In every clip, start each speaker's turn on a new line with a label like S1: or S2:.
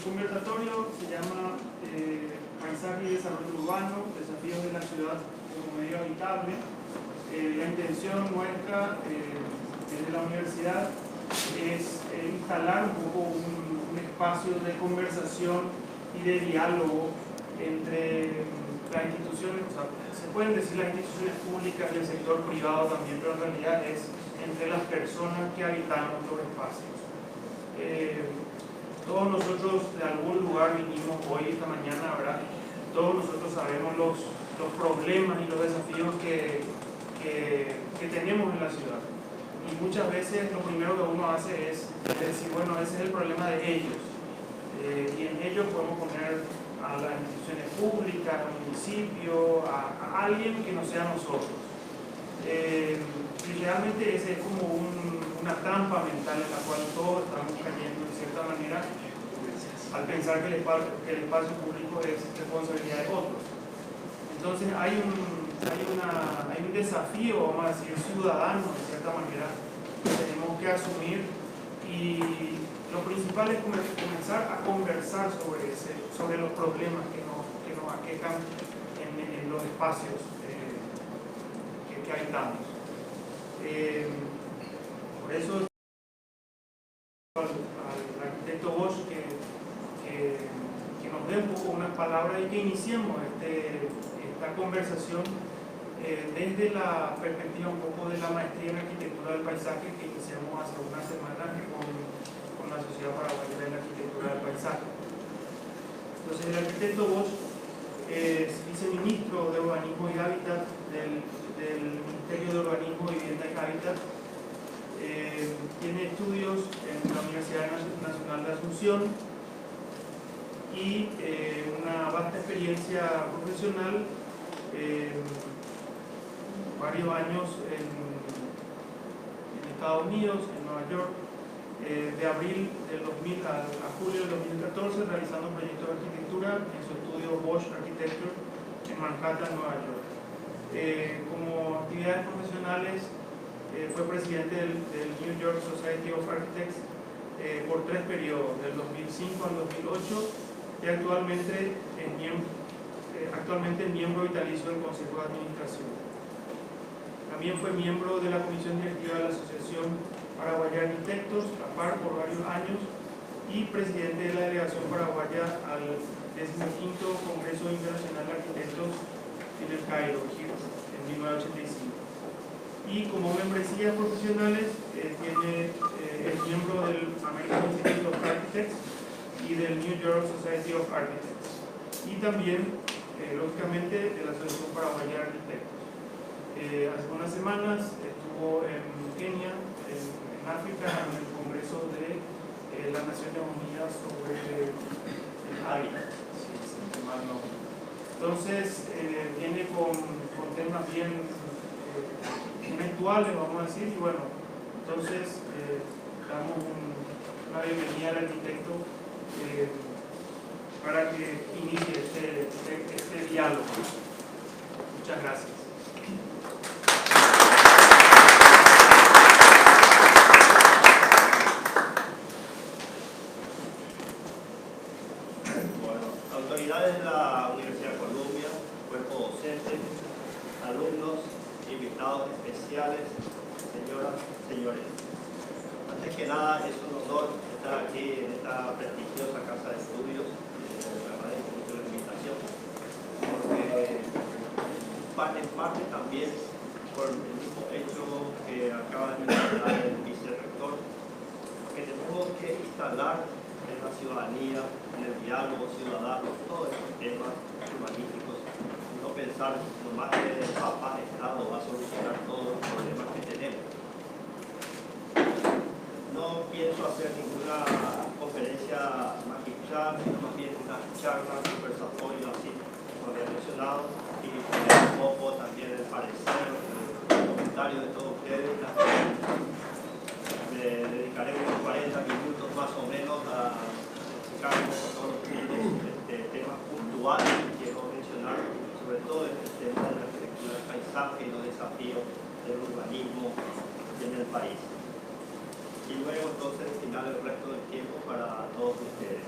S1: conversatorio se llama Paisaje y Desarrollo Urbano, Desafíos de la Ciudad como Medio Habitable. La intención nuestra desde la universidad es instalar un poco un espacio de conversación y de diálogo entre las instituciones, o sea, se pueden decir las instituciones públicas y el sector privado también, pero en realidad es entre las personas que habitamos los espacios. Todos nosotros de algún lugar vinimos hoy, esta mañana, ¿verdad? Todos nosotros sabemos los problemas y los desafíos que tenemos en la ciudad. Y muchas veces lo primero que uno hace es decir, bueno, ese es el problema de ellos. Y en ellos podemos poner a las instituciones públicas, al municipio, a alguien que no sea nosotros. Y realmente ese es como una trampa mental en la cual todos estamos cayendo de cierta manera al pensar que el espacio público es responsabilidad de otros. Entonces hay un desafío, vamos a decir, ciudadano de cierta manera que tenemos que asumir, y lo principal es comenzar a conversar sobre los problemas que nos aquejan en los espacios que habitamos. Por eso al arquitecto Bosch que nos dé un poco unas palabras y que iniciemos esta conversación desde la perspectiva un poco de la maestría en arquitectura del paisaje que iniciamos hace unas semanas con la Sociedad Paraguaya de la Arquitectura del Paisaje. Entonces el arquitecto Bosch es viceministro de Urbanismo y Hábitat del Ministerio de Urbanismo, Vivienda y Hábitat. Tiene estudios en la Universidad Nacional de Asunción y una vasta experiencia profesional, varios años en Estados Unidos, en Nueva York, de abril del 2000 a julio del 2014, realizando proyectos de arquitectura en su estudio Bosch Architecture en Manhattan, Nueva York. Como actividades profesionales, fue presidente del New York Society of Architects por 3 periodos, del 2005 al 2008, y actualmente es miembro vitalicio del Consejo de Administración. También fue miembro de la Comisión Directiva de la Asociación Paraguaya de Arquitectos, APAR, por varios años, y presidente de la Delegación Paraguaya al 15º Congreso Internacional de Arquitectos en el Cairo, Egipto, en 1985. Y como membresías profesionales es miembro del American Institute of Architects y del New York Society of Architects, y también, lógicamente, de la Asociación Paraguaya de Arquitectos. Hace unas semanas estuvo en Kenia, en África, en el Congreso de las Naciones Unidas sobre el hábitat, si mal no. Entonces, viene con temas bien actuales, vamos a decir, y bueno, entonces damos una bienvenida al arquitecto para que inicie este diálogo. Muchas gracias.
S2: Bueno, autoridades de la Universidad de Columbia, cuerpo docente, alumnos, invitados especiales, señoras, señores. Antes que nada, es un honor estar aquí en esta prestigiosa casa de estudios. Agradezco mucho la invitación, porque en parte también por el mismo hecho que acaba de mencionar el vicerrector, que tenemos que instalar en la ciudadanía, en el diálogo ciudadano, todos estos temas urbanísticos. No pensar nomás que el papá Estado va a solucionar todos los problemas que tenemos. No pienso hacer ninguna conferencia magistral, sino más bien una charla, un conversatorio, así como había mencionado, y poner un poco también el parecer, el comentario de todos ustedes. Le dedicaré unos 40 minutos más o menos a explicar un poco todos los temas puntuales que quiero mencionar, sobre todo el tema de la arquitectura del paisaje y los desafíos del urbanismo en el país. Y luego entonces destinar el resto del tiempo para todos ustedes.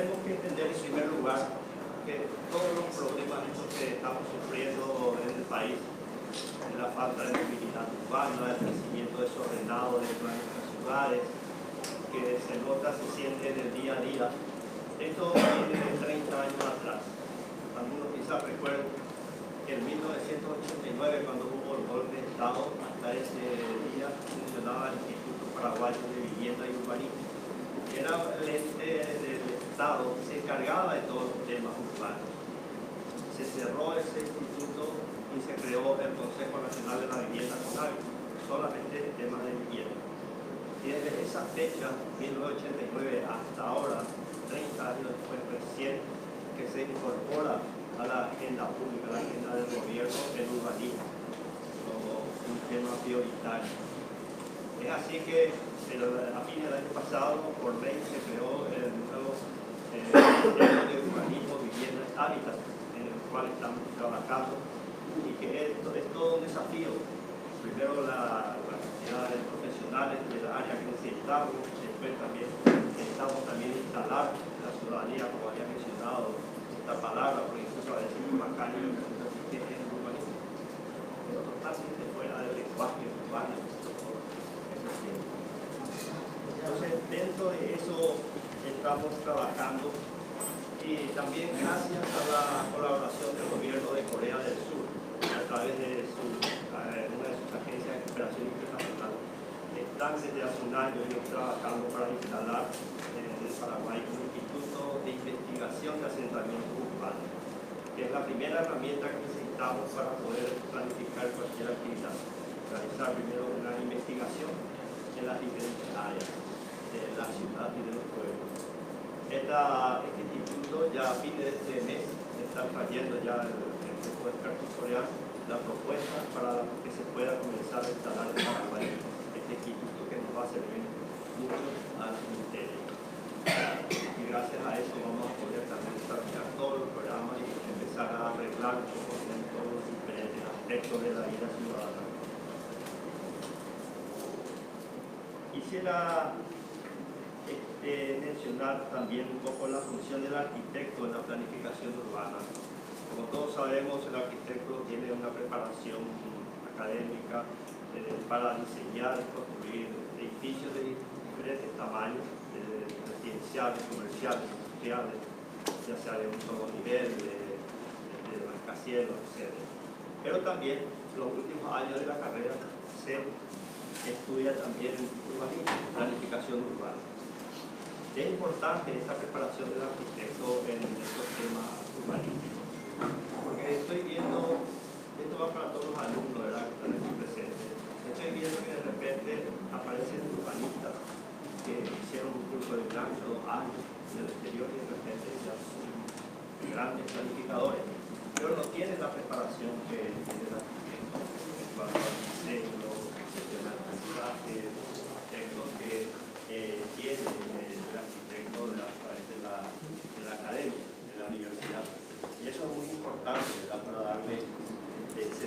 S2: tenemos que entender en primer lugar que todos los problemas que estamos sufriendo en el país, en la falta de movilidad urbana, el crecimiento desordenado de nuestras ciudades, que se nota, se siente en el día a día, esto viene de 30 años atrás. Algunos quizás recuerden que en 1989, cuando hubo el golpe de Estado, hasta ese día funcionaba el Instituto Paraguayo de Vivienda y Urbanismo. Era el ente del Estado que se encargaba de todos los temas urbanos. Se cerró ese instituto y se creó el Consejo Nacional de la Vivienda CONAVI, solamente temas de vivienda. Y desde esa fecha, 1989, hasta ahora, 30 años después recién, que se incorpora a la agenda pública, a la agenda del gobierno, el urbanismo, como un tema prioritario. Es así que a fines del año pasado, por ley, se creó el nuevo Ministerio de Urbanismo, Vivienda y Hábitat, en el cual estamos trabajando, y que es todo un desafío. Primero la cantidad de profesionales del área que necesitamos, después también necesitamos instalar la ciudadanía, como había mencionado esta palabra, porque incluso a veces un macario que es el urbanismo, pero totalmente fuera del lenguaje urbano. Entonces, dentro de eso estamos trabajando, y también gracias a la colaboración del gobierno de Corea del Sur, a través de una de sus agencias de cooperación internacional. Están desde hace un año ellos trabajando para instalar en el Paraguay un instituto de investigación de asentamiento urbano, que es la primera herramienta que necesitamos para poder planificar cualquier actividad. Realizar primero una investigación en las diferentes áreas de la ciudad y de los pueblos. Este instituto ya a fines de este mes está trayendo ya el grupo de expertos coreanos la propuesta para que se pueda comenzar a instalar en Paraguay este instituto, que nos va a servir mucho al ministerio. Y gracias a eso vamos a poder también desarrollar todos los programas y empezar a arreglar todos los diferentes aspectos de la vida ciudadana. Quisiera mencionar también un poco la función del arquitecto en la planificación urbana. Como todos sabemos, el arquitecto tiene una preparación académica para diseñar y construir edificios de diferentes tamaños, residenciales, comerciales, industriales, ya sea de un solo nivel, de rascacielos, etc. Pero también, los últimos años de la carrera se estudia también urbanismo, planificación urbana. Es importante esta preparación del arquitecto en estos temas urbanísticos, porque estoy viendo, esto va para todos los alumnos, ¿verdad?, que están aquí presentes. Estoy viendo que de repente aparecen urbanistas que hicieron un curso de plan hace 2 años en el exterior y de repente ya son grandes planificadores, pero no tienen la preparación que tiene el arquitecto en cuanto al diseño, el paisaje, aspectos que tiene el arquitecto de la academia, de la universidad. Y eso es muy importante, ¿verdad?, para darle esa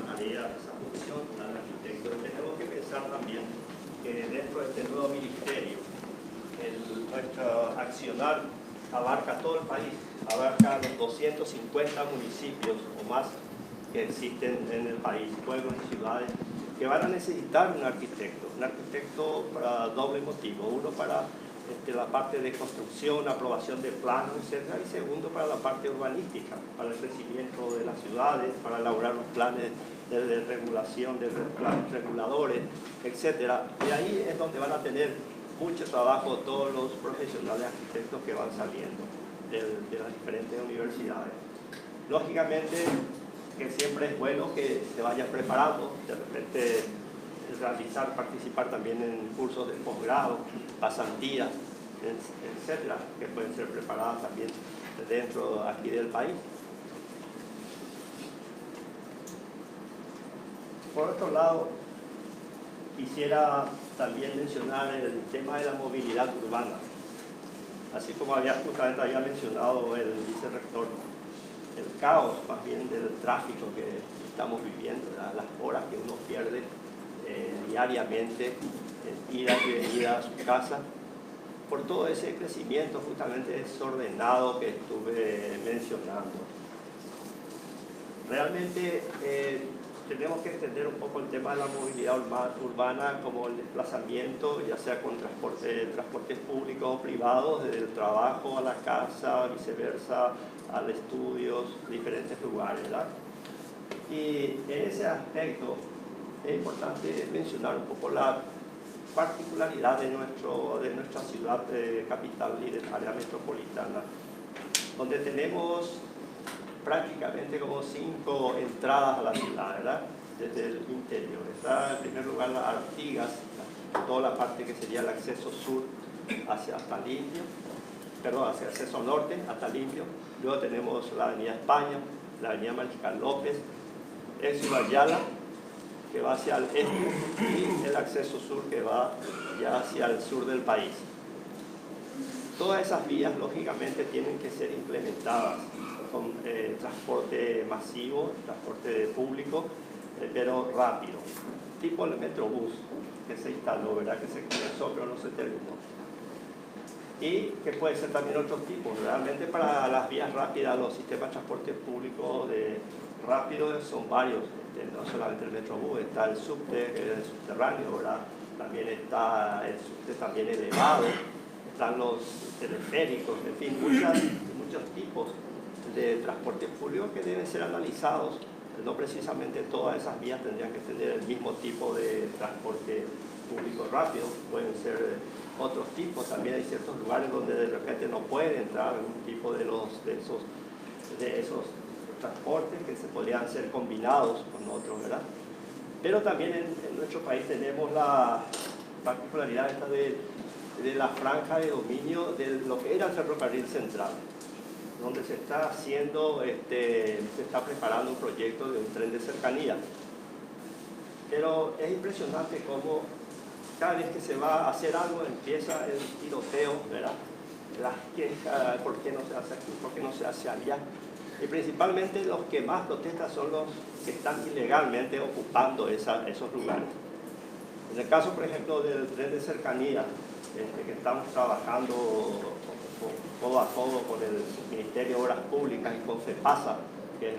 S2: tarea, esa función al arquitecto. Tenemos que pensar también que dentro de este nuevo ministerio, nuestro accionar abarca todo el país, abarca los 250 municipios o más que existen en el país, pueblos y ciudades, que van a necesitar un arquitecto para doble motivo: uno para la parte de construcción, aprobación de planos, etc., y segundo para la parte urbanística, para el crecimiento de las ciudades, para elaborar los planes de regulación, de planes reguladores, etc. Y ahí es donde van a tener mucho trabajo todos los profesionales arquitectos que van saliendo de las diferentes universidades. Lógicamente que siempre es bueno que se vaya preparando, de repente participar también en cursos de posgrado, pasantías, etcétera, que pueden ser preparadas también dentro aquí del país. Por otro lado, quisiera también mencionar el tema de la movilidad urbana. Así como justamente había mencionado el vicerrector, el caos más bien del tráfico que estamos viviendo, las horas que uno pierde diariamente en ida y venida a su casa, por todo ese crecimiento justamente desordenado que estuve mencionando. Realmente tenemos que entender un poco el tema de la movilidad urbana como el desplazamiento, ya sea con transportes públicos o privados, desde el trabajo a la casa, viceversa, al estudios, diferentes lugares, ¿verdad? Y en ese aspecto es importante mencionar un poco la particularidad de nuestra ciudad capital y de área metropolitana, donde tenemos prácticamente como 5 entradas a la ciudad, ¿verdad? Desde el interior. Está en primer lugar las Artigas, toda la parte que sería el acceso sur hacia Limpio, hacia el acceso norte hasta Limpio. Luego tenemos la Avenida España, la Avenida Mariscal López, Exio Ayala, que va hacia el este, y el acceso sur que va ya hacia el sur del país. Todas esas vías, lógicamente, tienen que ser implementadas con transporte masivo, transporte público, pero rápido, tipo el Metrobús que se instaló, ¿verdad? Que se comenzó pero no se terminó. Y que puede ser también otros tipos. Realmente para las vías rápidas, los sistemas de transporte público rápido son varios, no solamente el Metrobús, está el subte, que es el subterráneo, ¿verdad? También está el subte también elevado, están los teleféricos, en fin, muchos tipos de transporte público que deben ser analizados. No precisamente todas esas vías tendrían que tener el mismo tipo de transporte público rápido, pueden ser otros tipos. También hay ciertos lugares donde de repente no puede entrar algún tipo de esos transportes que se podrían ser combinados con otros, ¿verdad? Pero también en nuestro país tenemos la particularidad esta de la franja de dominio de lo que era el ferrocarril central, donde se está haciendo, se está preparando un proyecto de un tren de cercanía. Pero es impresionante cómo cada vez que se va a hacer algo empieza el tiroteo, ¿verdad? Las quejas, ¿por qué no se hace aquí? ¿Por qué no se hace allá? Y principalmente los que más protestan son los que están ilegalmente ocupando esos lugares. En el caso, por ejemplo, del tren de cercanía, que estamos trabajando codo a codo con el Ministerio de Obras Públicas y con FEPASA, que es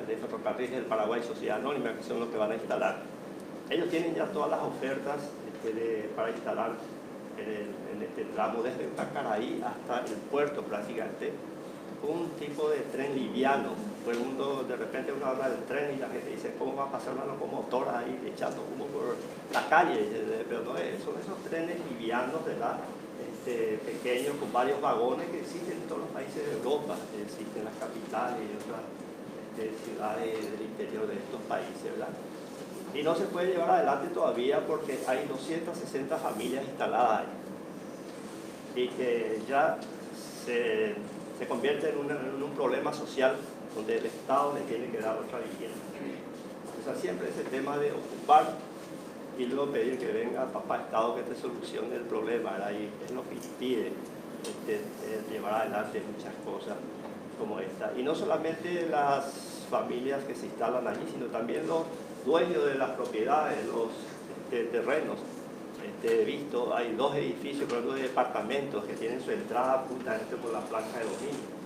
S2: de Ferrocarriles del Paraguay Sociedad Anónima, que son los que van a instalar. Ellos tienen ya todas las ofertas para instalar en este tramo desde Pacaraí hasta el puerto prácticamente, un tipo de tren liviano. Todo el mundo, de repente uno habla del tren y la gente dice, ¿cómo va a pasar una locomotora ahí echando humo por la calle? Pero no, son esos trenes livianos, ¿verdad? Pequeños, con varios vagones que existen en todos los países de Europa, existen en las capitales y otras ciudades del interior de estos países, ¿verdad? Y no se puede llevar adelante todavía porque hay 260 familias instaladas ahí, y que ya se convierte en un problema social donde el Estado le tiene que dar otra vivienda. O sea, siempre ese tema de ocupar y luego pedir que venga papá Estado que te solucione el problema, ¿verdad? Y es lo que impide llevar adelante muchas cosas como esta. Y no solamente las familias que se instalan allí, sino también los dueños de las propiedades, los terrenos. He visto, hay 2 edificios, por ejemplo, de departamentos que tienen su entrada justamente por la franja de dominio.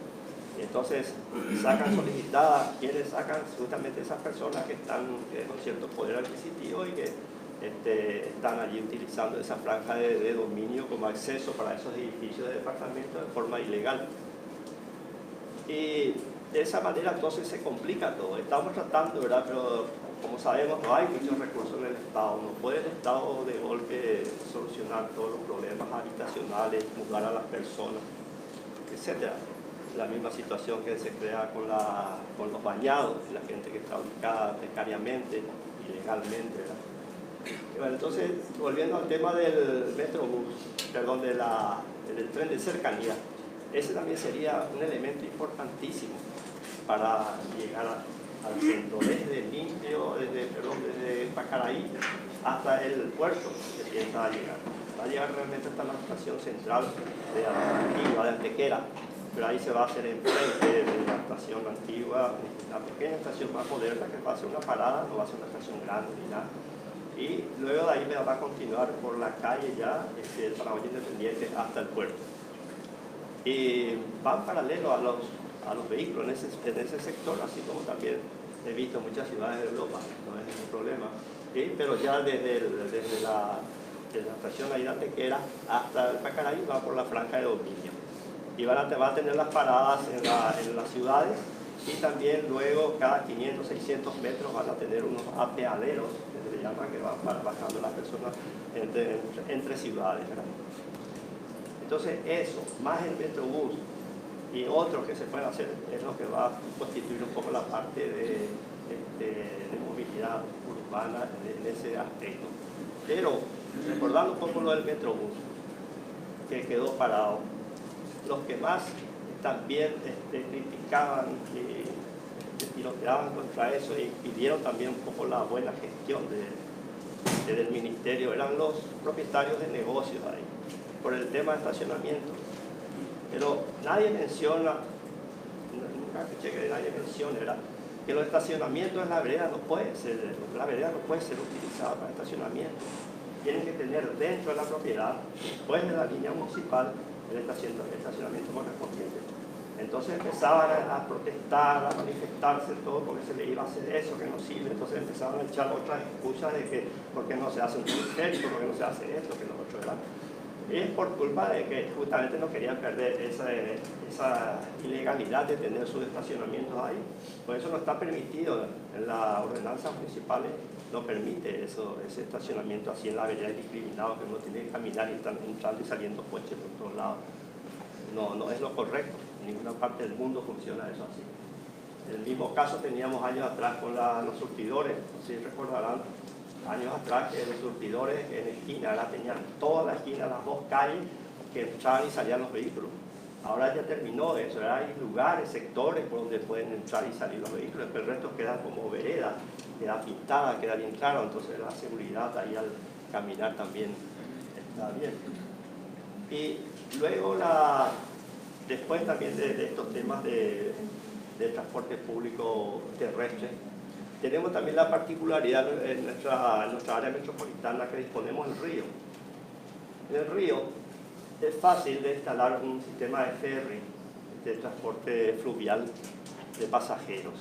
S2: Y entonces sacan solicitadas, quienes sacan justamente esas personas que están con cierto poder adquisitivo y que están allí utilizando esa franja de dominio como acceso para esos edificios de departamentos de forma ilegal. Y de esa manera entonces se complica todo. Estamos tratando, ¿verdad? Pero como sabemos no hay muchos recursos en el Estado. No puede el Estado de golpe solucionar todos los problemas habitacionales, mudar a las personas, etc. La misma situación que se crea con los bañados, la gente que está ubicada precariamente, ilegalmente, ¿verdad? Bueno, entonces, volviendo al tema del Metrobús, perdón, del tren de cercanía, ese también sería un elemento importantísimo para llegar al centro, desde Limpio, desde Pacaraí hasta el puerto que empieza a llegar. Va a llegar realmente hasta la estación central de Antigua, de Antequera, pero ahí se va a hacer enfrente de la estación antigua, una pequeña estación más moderna que va a ser una parada, no va a ser una estación grande ni nada. Y luego de ahí me va a continuar por la calle ya, el Paraguay Independiente hasta el puerto. Y van paralelo a los vehículos en ese sector, así como también he visto muchas ciudades de Europa, no es ningún problema. ¿Sí? Pero ya desde la estación ahí de Antequera hasta el Pacaraí va por la franja de dominio. Y va a tener las paradas en las ciudades, y también luego cada 500, 600 metros van a tener unos apeaderos, que se le llama, que van bajando las personas entre ciudades, ¿verdad? Entonces eso, más el Metrobús y otros que se pueden hacer, es lo que va a constituir un poco la parte de movilidad urbana en ese aspecto. Pero, recordando un poco lo del Metrobús, que quedó parado, los que más también criticaban y tiroteaban contra eso y pidieron también un poco la buena gestión del ministerio, eran los propietarios de negocios ahí, por el tema de estacionamiento. Pero nadie menciona, nunca escuché que nadie mencione, ¿verdad?, que los estacionamientos en la vereda no pueden ser utilizada para estacionamiento. Tienen que tener dentro de la propiedad, después de la línea municipal, el estacionamiento correspondiente. Entonces empezaban a protestar, a manifestarse todo porque se le iba a hacer eso, que no sirve. Entonces empezaban a echar otras excusas de que por qué no se hace un teleférico, por qué no se hace esto, que lo otro, ¿verdad? Y es por culpa de que justamente no querían perder esa ilegalidad de tener sus estacionamientos ahí. Por eso no está permitido, en las ordenanzas municipales no permite ese estacionamiento así en la vereda indiscriminado, que uno tiene que caminar y están entrando y saliendo coches por todos lados. No es lo correcto, en ninguna parte del mundo funciona eso así. El mismo caso teníamos años atrás con los surtidores, si recordarán, años atrás que los surtidores en esquina, ahora tenían toda la esquina, las dos calles, que entraban y salían los vehículos. Ahora ya terminó eso, ahora hay lugares, sectores por donde pueden entrar y salir los vehículos, pero el resto queda como vereda, queda pintada, queda bien claro, entonces la seguridad ahí al caminar también está bien. Y luego, después también de estos temas de transporte público terrestre, tenemos también la particularidad en nuestra área metropolitana que disponemos del río. En el río es fácil de instalar un sistema de ferry, de transporte fluvial de pasajeros.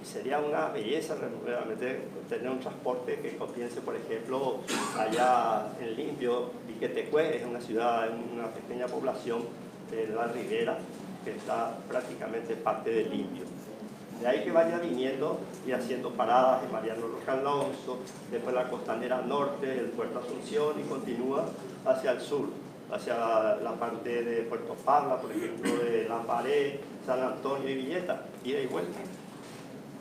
S2: Y sería una belleza realmente tener un transporte que comience, por ejemplo, allá en Limpio, Viquetecue, es una ciudad, una pequeña población de la ribera que está prácticamente parte de Limpio. De ahí que vaya viniendo y haciendo paradas en Mariano Roca Alonso, después la costanera norte, el puerto Asunción, y continúa hacia el sur, hacia la parte de Puerto Pabla, por ejemplo, de Lambaré, San Antonio y Villeta, ida y vuelta.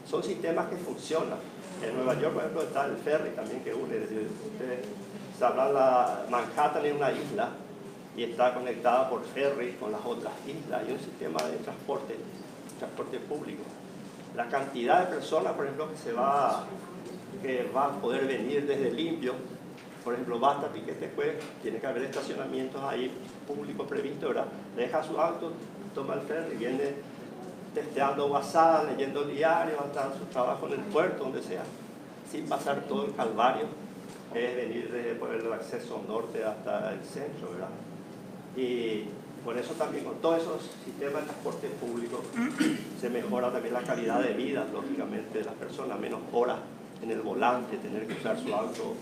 S2: Son sistemas que funcionan. En Nueva York, por ejemplo, está el ferry también que une. Ustedes sabrán, Manhattan es una isla y está conectada por ferry con las otras islas. Hay un sistema de transporte público. La cantidad de personas, por ejemplo, que va a poder venir desde Limpio, por ejemplo, va hasta Piquetecue, tiene que haber estacionamientos ahí públicos previstos, ¿verdad? Deja su auto, toma el ferry, viene testeando WhatsApp, leyendo el diario, hasta su trabajo en el puerto, donde sea, sin pasar todo el calvario, que es venir desde por el acceso norte hasta el centro, ¿verdad? Y por eso también con todos esos sistemas de transporte público se mejora también la calidad de vida, lógicamente, de las personas, menos horas en el volante, tener que usar su auto,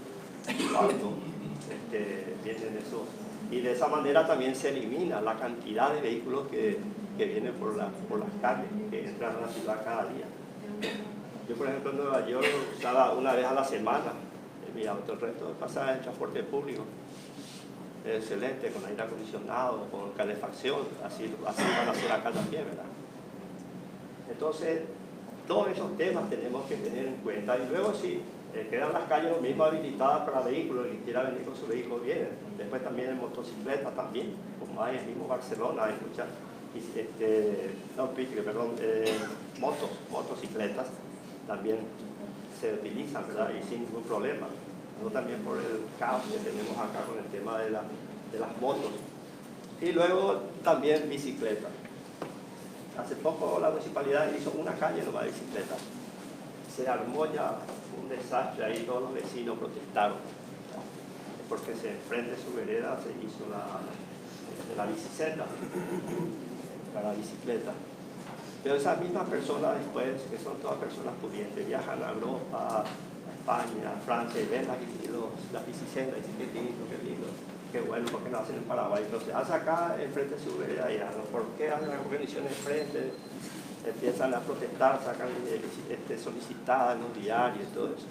S2: vienen esos. Y de esa manera también se elimina la cantidad de vehículos que vienen por las calles, que entran a la ciudad cada día. Yo, por ejemplo, en Nueva York usaba una vez a la semana en mi auto, el resto pasaba en transporte público. Excelente, con aire acondicionado, con calefacción, así van a hacer acá también, ¿verdad? Entonces, todos esos temas tenemos que tener en cuenta. Y luego sí, quedan las calles lo mismo habilitadas para vehículos, el que quiera venir con su vehículo viene. Después también en motocicletas también, como hay en el mismo Barcelona, hay muchas, motocicletas también se utilizan, ¿verdad? Y sin ningún problema. No también por el caos que tenemos acá con el tema de las motos. Y luego también bicicletas. Hace poco la municipalidad hizo una calle nomás de bicicletas. se armó ya un desastre ahí, todos los vecinos protestaron, porque enfrente de su vereda se hizo la bicicleta, para la bicicleta. Pero esas mismas personas después, que son todas personas pudientes, viajan a Europa, a España, a Francia, y ven las bicicletas y dicen qué lindo, qué bueno, ¿por qué no hacen en Paraguay? Entonces, hace acá enfrente de su vereda ya, ¿no? ¿Por qué hacen la organización enfrente? Empiezan a protestar, sacan solicitadas en los diarios y todo eso.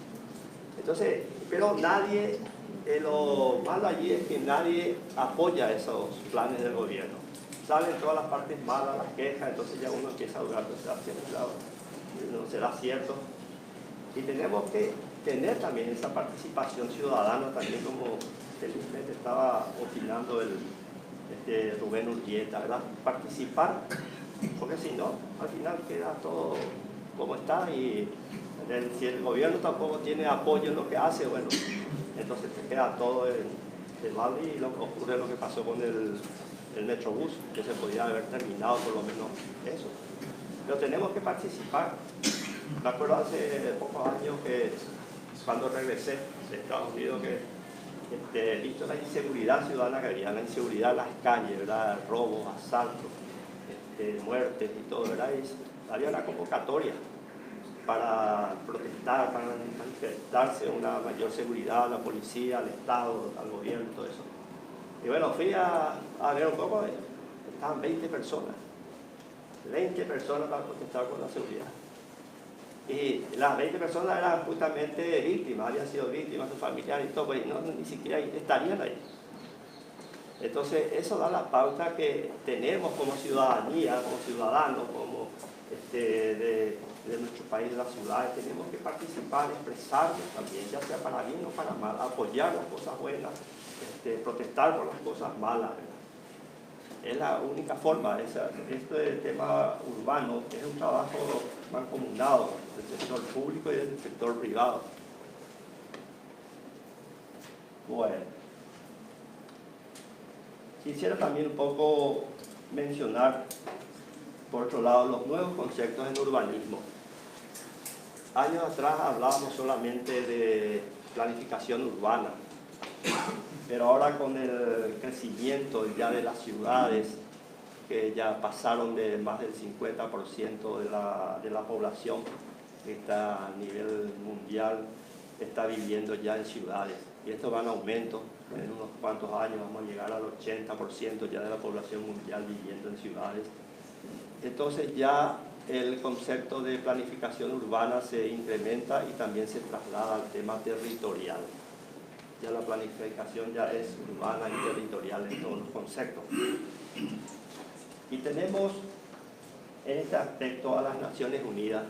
S2: Entonces, pero nadie, lo malo allí es que nadie apoya esos planes del gobierno. Salen todas las partes malas, las quejas, entonces ya uno empieza a dudar, no será cierto. Y tenemos que tener también esa participación ciudadana, también como felizmente estaba opinando Rubén Urquieta, ¿verdad? Participar, porque si no, al final queda todo como está y si el gobierno tampoco tiene apoyo en lo que hace, bueno, entonces te queda todo de mal y ocurre lo que pasó con el Metrobús, que se podía haber terminado por lo menos eso. Pero tenemos que participar. Me acuerdo hace pocos años que cuando regresé de Estados Unidos que visto la inseguridad ciudadana que había, la inseguridad en las calles, ¿verdad? Robos, asaltos, muertes y todo, ¿verdad? Y había una convocatoria para protestar, para manifestarse una mayor seguridad a la policía, al Estado, al gobierno y todo eso. Y bueno, fui a ver un poco, estaban 20 personas para protestar por la seguridad. Y las 20 personas eran justamente víctimas, habían sido víctimas, sus familiares y todo, pues ni siquiera estarían ahí. Entonces, eso da la pauta que tenemos como ciudadanía, como ciudadanos, como de nuestro país, de las ciudades, tenemos que participar, expresarnos también, ya sea para bien o para mal, apoyar las cosas buenas, protestar por las cosas malas, ¿verdad? Es la única forma. Este tema urbano es un trabajo mancomunado del sector público y del sector privado. Bueno, quisiera también un poco mencionar, por otro lado, los nuevos conceptos en urbanismo. Años atrás hablábamos solamente de planificación urbana, pero ahora con el crecimiento ya de las ciudades, que ya pasaron de más del 50% de la población que está a nivel mundial, está viviendo ya en ciudades. Y esto va en aumento, en unos cuantos años vamos a llegar al 80% ya de la población mundial viviendo en ciudades. Entonces ya el concepto de planificación urbana se incrementa y también se traslada al tema territorial. Ya la planificación ya es urbana y territorial en todos los conceptos. Y tenemos en este aspecto a las Naciones Unidas,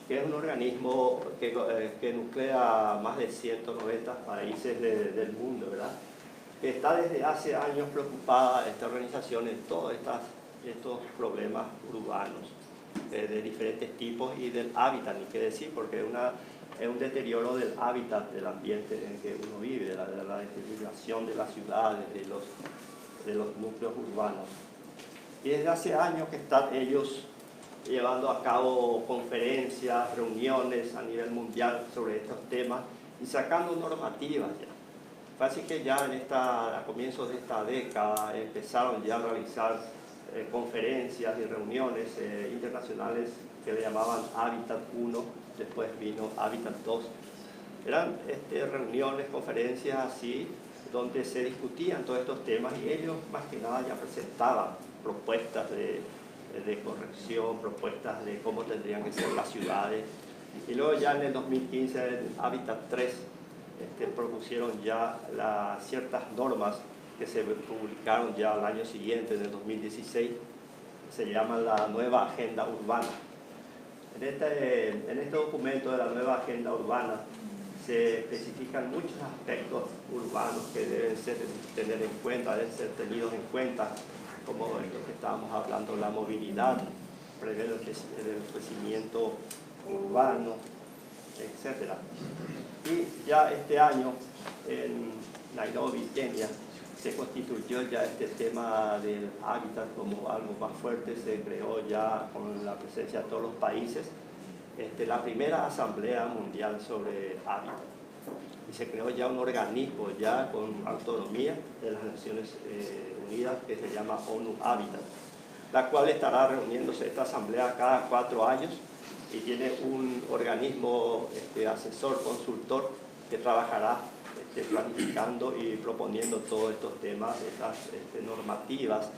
S2: que es un organismo que nuclea más de 190 países del mundo, ¿verdad? Que está desde hace años preocupada esta organización en todos estos problemas urbanos de diferentes tipos y del hábitat, ni qué decir, porque es un deterioro del hábitat, del ambiente en el que uno vive, de la deterioración de las ciudades, de los núcleos urbanos. Y desde hace años que están ellos llevando a cabo conferencias, reuniones a nivel mundial sobre estos temas y sacando normativas ya. Fue así que ya a comienzos de esta década empezaron ya a realizar conferencias y reuniones internacionales que le llamaban Hábitat 1, después vino Hábitat 2. Eran reuniones, conferencias así, donde se discutían todos estos temas y ellos más que nada ya presentaban propuestas de corrección, propuestas de cómo tendrían que ser las ciudades. Y luego ya en el 2015, en Hábitat 3, propusieron ya ciertas normas que se publicaron ya al año siguiente, en el 2016, se llama la Nueva Agenda Urbana. En este documento de la Nueva Agenda Urbana se especifican muchos aspectos urbanos que deben tener en cuenta, deben ser tenidos en cuenta, como lo que estábamos hablando, la movilidad, prever el crecimiento urbano, etc. Y ya este año en Nairobi, Kenia, se constituyó ya este tema del hábitat como algo más fuerte, se creó ya con la presencia de todos los países
S3: la primera Asamblea Mundial sobre Hábitat. Y se creó ya un organismo ya con autonomía de las Naciones Unidas que se llama ONU Hábitat, la cual estará reuniéndose esta asamblea cada 4 años y tiene un organismo asesor, consultor, que trabajará planificando y proponiendo todos estos temas, estas normativas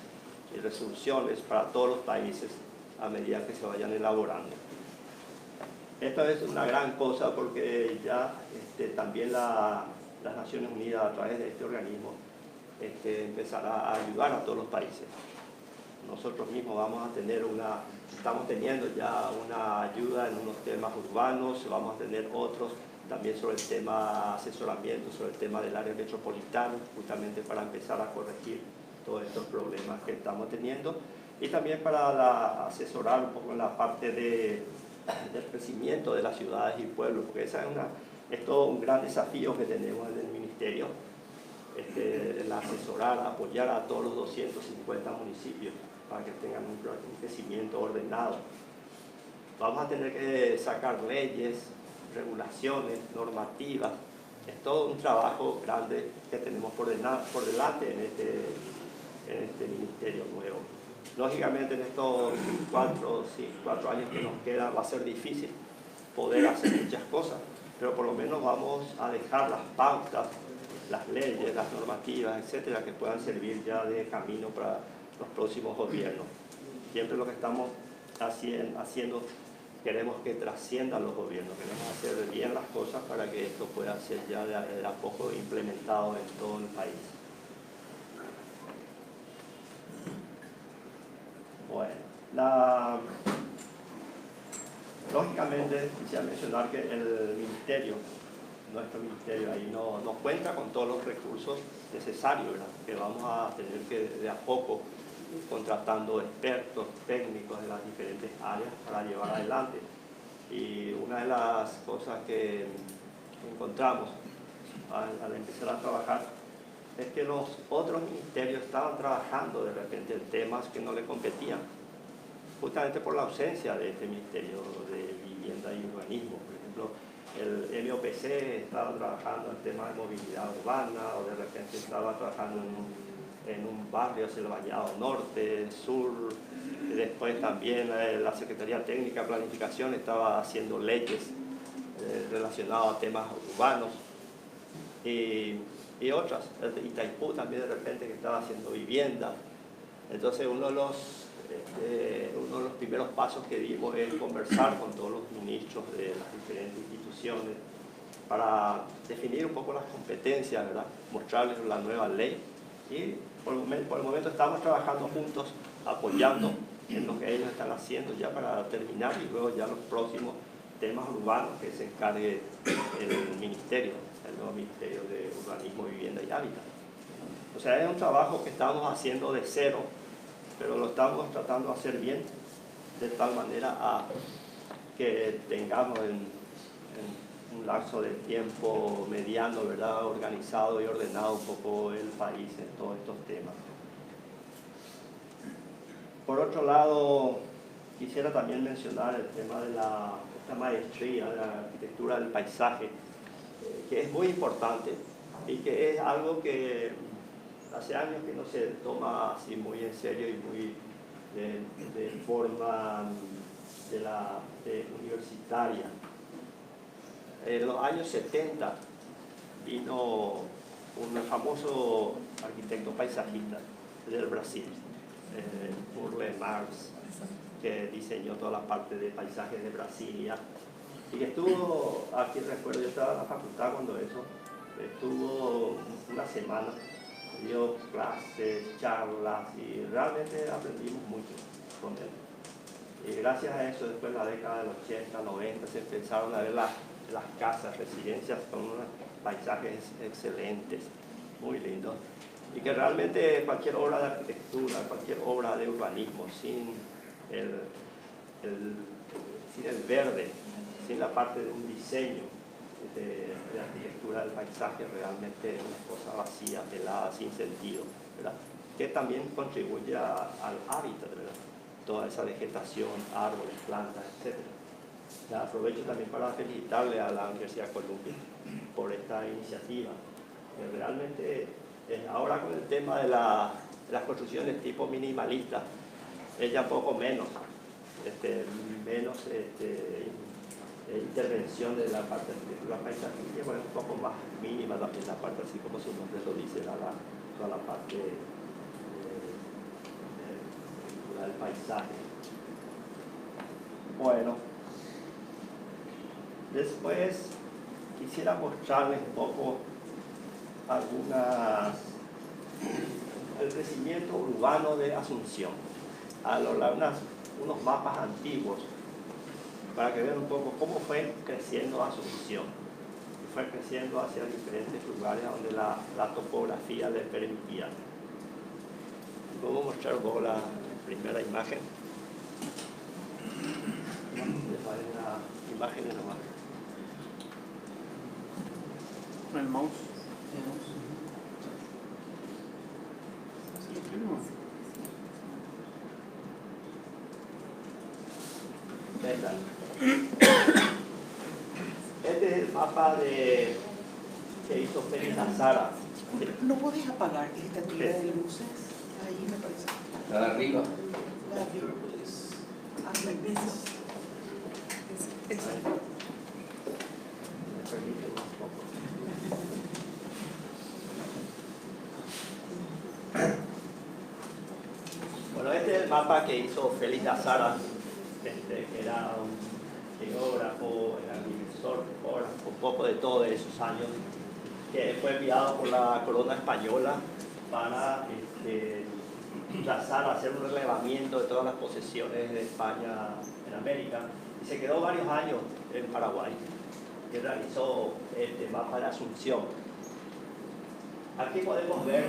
S3: y resoluciones para todos los países a medida que se vayan elaborando. Esto es una gran cosa porque ya también las Naciones Unidas a través de este organismo empezará a ayudar a todos los países. Nosotros mismos estamos teniendo ya una ayuda en unos temas urbanos, vamos a tener otros también sobre el tema asesoramiento, sobre el tema del área metropolitana, justamente para empezar a corregir todos estos problemas que estamos teniendo y también para asesorar un poco en la parte del crecimiento de las ciudades y pueblos, porque esa es todo un gran desafío que tenemos en el Ministerio, el asesorar, apoyar a todos los 250 municipios para que tengan un crecimiento ordenado. Vamos a tener que sacar leyes, regulaciones, normativas. Es todo un trabajo grande que tenemos por delante en este ministerio nuevo. Lógicamente en estos 4 años que nos quedan va a ser difícil poder hacer muchas cosas, pero por lo menos vamos a dejar las pautas, las leyes, las normativas, etcétera, que puedan servir ya de camino para los próximos gobiernos. Siempre lo que estamos haciendo queremos que trasciendan los gobiernos, queremos hacer bien las cosas para que esto pueda ser ya de a poco implementado en todo el país. Bueno, lógicamente quisiera mencionar que el ministerio, nuestro ministerio ahí no cuenta con todos los recursos necesarios, ¿verdad? Que vamos a tener que de a poco contratando expertos técnicos de las diferentes áreas para llevar adelante. Y una de las cosas que encontramos al empezar a trabajar es que los otros ministerios estaban trabajando de repente en temas que no le competían, justamente por la ausencia de este Ministerio de Vivienda y Urbanismo. Por ejemplo, el MOPC estaba trabajando en temas de movilidad urbana, o de repente estaba trabajando en un barrio hacia el Vallado Norte, Sur. Después también la Secretaría Técnica de Planificación estaba haciendo leyes relacionadas a temas urbanos y otras. Itaipú también de repente que estaba haciendo vivienda. Entonces uno de los primeros pasos que dimos es conversar con todos los ministros de las diferentes instituciones para definir un poco las competencias, ¿verdad? Mostrarles la nueva ley y por el momento estamos trabajando juntos, apoyando en lo que ellos están haciendo ya para terminar y luego ya los próximos temas urbanos que se encargue el ministerio, el nuevo Ministerio de Urbanismo, Vivienda y Hábitat. O sea, es un trabajo que estamos haciendo de cero, pero lo estamos tratando de hacer bien, de tal manera a que tengamos en un lapso de tiempo mediano, ¿verdad?, organizado y ordenado un poco el país en todos estos temas. Por otro lado, quisiera también mencionar el tema de esta maestría de la arquitectura del paisaje, que es muy importante y que es algo que hace años que no se toma así muy en serio y muy de forma universitaria. En los años 70 vino un famoso arquitecto paisajista del Brasil, Burle Marx, que diseñó toda la parte de paisajes de Brasilia y que estuvo aquí, recuerdo, yo estaba en la facultad cuando eso, estuvo una semana, dio clases, charlas y realmente aprendimos mucho con él. Y gracias a eso, después de la década del 80, 90, se empezaron a ver las casas, residencias con unos paisajes excelentes, muy lindos. Y que realmente cualquier obra de arquitectura, cualquier obra de urbanismo, sin el verde, sin la parte de un diseño de arquitectura del paisaje, realmente es una cosa vacía, pelada, sin sentido, ¿verdad? Que también contribuye al hábitat, ¿verdad? Toda esa vegetación, árboles, plantas, etc. Aprovecho también para felicitarle a la Universidad de Columbia por esta iniciativa. Realmente, ahora con el tema de las construcciones tipo minimalista, es ya poco menos, intervención de la parte de la paisajística, bueno, un poco más mínima también la parte, así como su nombre lo dice, toda la parte del paisaje. Bueno, después quisiera mostrarles un poco el crecimiento urbano de Asunción, a lo largo de unos mapas antiguos, para que vean un poco cómo fue creciendo Asunción. Fue creciendo hacia diferentes lugares donde la topografía le permitía. Vamos a mostrar un poco la primera imagen. La imagen nomás.
S1: El mouse.
S3: Este es el mapa que hizo Félix Azara.
S4: ¿No puedes apagar esta tira de luces? Ahí me parece.
S5: La de arriba.
S4: La de luces. Hazme besos.
S3: Me permite un poco. Bueno, este es el mapa que hizo Félix Azara, que era un geógrafo, agrimensor, topógrafo, un poco de todo de esos años, que fue enviado por la corona española para trazar, hacer un relevamiento de todas las posesiones de España en América, y se quedó varios años en Paraguay, que realizó este mapa de Asunción. Aquí podemos ver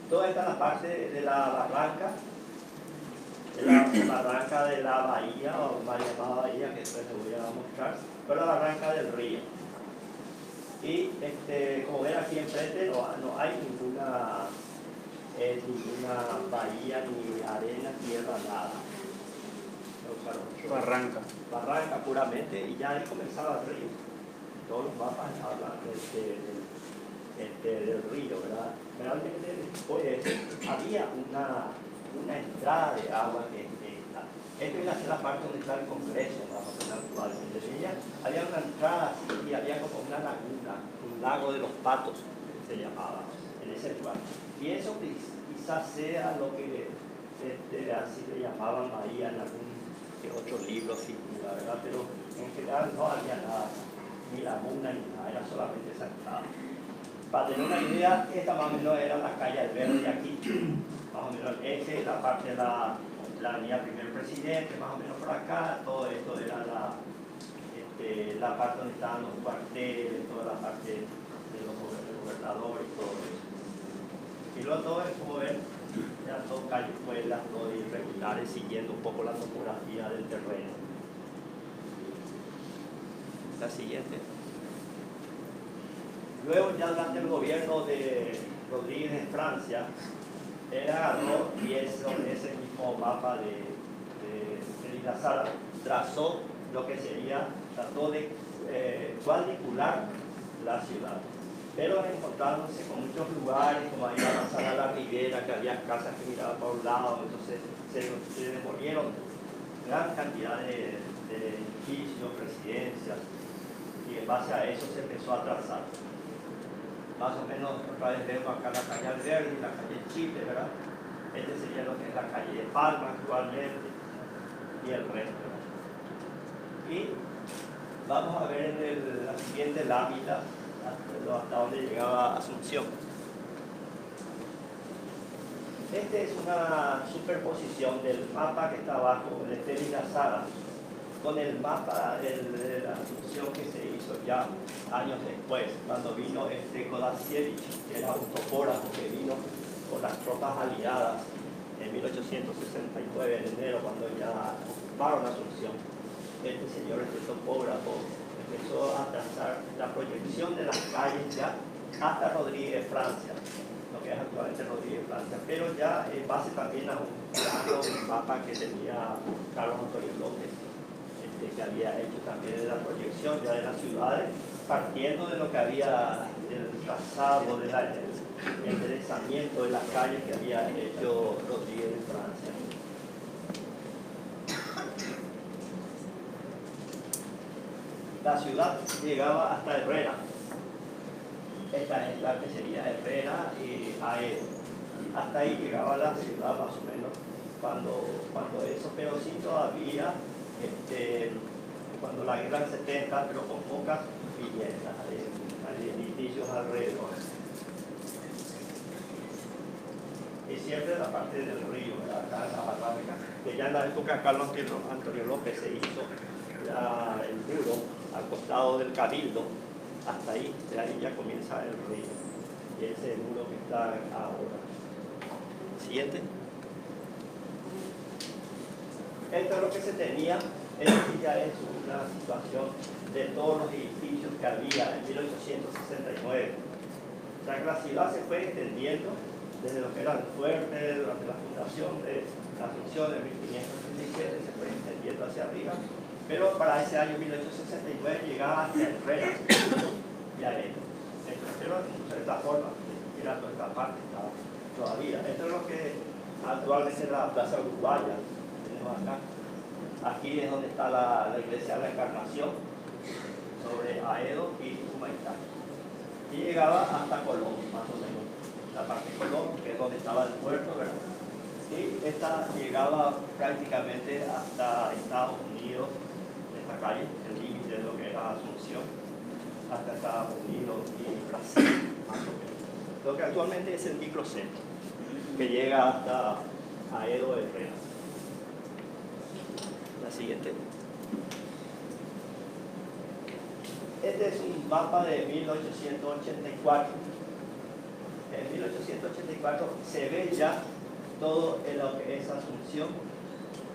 S3: toda esta la parte de la barranca, la barranca de la bahía, o mal llamada bahía, que después les voy a mostrar, pero la barranca del río. Y como ven aquí enfrente no hay ninguna bahía, ni arena, tierra, nada.
S1: Barranca.
S3: Barranca puramente, y ya ahí comenzaba el río. Todos los mapas hablan del río, ¿verdad? Realmente después había una entrada de agua que está. Esto iba a ser la parte donde está el Congreso, actualmente. Había una entrada y había como una laguna, un lago de los patos, se llamaba, en ese lugar. Y eso quizás sea lo que así le llamaban Bahía en algún que otro libro, figura, ¿verdad? Pero en general no había nada, ni laguna ni nada, era solamente esa entrada. Para tener una idea, esta más o menos era la calle Alberdi aquí, más o menos esta es la parte de la avenida Primer Presidente, más o menos por acá, todo esto era la parte donde estaban los cuarteles, toda la parte de los gobernadores y todo eso. Y luego todo es como ven, eran todo callejuelas, todo irregulares, siguiendo un poco la topografía del terreno. La siguiente. Luego, ya durante el gobierno de Rodríguez de Francia, él agarró y ese mismo mapa de Azara trazó lo que sería, trató de cuadricular la ciudad. Pero encontrándose con muchos lugares, como ahí la manzana de la Ribera, que había casas que miraban por un lado, entonces se demolieron gran cantidad de edificios, residencias, y en base a eso se empezó a trazar. Más o menos, otra vez vemos acá la calle Alberdi, la calle Chile, ¿verdad? Este sería lo que es la calle de Palma actualmente, y el resto. Y vamos a ver en la siguiente lámina hasta donde llegaba Asunción. Esta es una superposición del mapa que está abajo de Félix Azara con el mapa de la Asunción que se hizo ya años después, cuando vino Kodasiewicz, que era un topógrafo que vino con las tropas aliadas en 1869, en enero, cuando ya ocuparon Asunción. Este señor, topógrafo, empezó a trazar la proyección de las calles ya hasta Rodríguez, Francia, lo que es actualmente Rodríguez, Francia, pero ya en base también a un mapa que tenía Carlos Antonio López, que había hecho también de la proyección ya de las ciudades, partiendo de lo que había, del trazado, del enderezamiento de las calles que había hecho Rodríguez en Francia. La ciudad llegaba hasta Herrera. Esta es la que sería Herrera y Aedo. Hasta ahí llegaba la ciudad más o menos. Cuando eso, pero sí todavía, cuando la guerra del 70, pero con pocas viviendas, edificios alrededor. Y siempre la parte del río, acá en la barranca, que ya en la época de Carlos Antonio López se hizo ya el muro al costado del Cabildo, hasta ahí, de ahí ya comienza el río. Y ese es el muro que está ahora. Siguiente. Esto es lo que se tenía. Esto ya es una situación de todos los edificios que había en 1869. O sea que la ciudad se fue extendiendo desde lo que era el fuerte, durante la fundación de la Asunción en 1567, se fue extendiendo hacia arriba. Pero para ese año 1869 llegaba hasta Herrera y Aedo. Pero de esta forma, mirando esta parte, estaba todavía. Esto es lo que actualmente es la Plaza Uruguaya. Tenemos acá. Aquí es donde está la iglesia de la Encarnación, sobre Aedo y Humaitá. Y llegaba hasta Colón, más o menos. La parte de Colón, que es donde estaba el puerto, ¿verdad? Y esta llegaba prácticamente hasta Estados Unidos, esta calle, el límite de lo que era Asunción, hasta Estados Unidos y Brasil, más o menos. Lo que actualmente es el microcentro, que llega hasta Aedo de Herrera. La siguiente. Este es un mapa de 1884. En 1884 se ve ya todo lo que es Asunción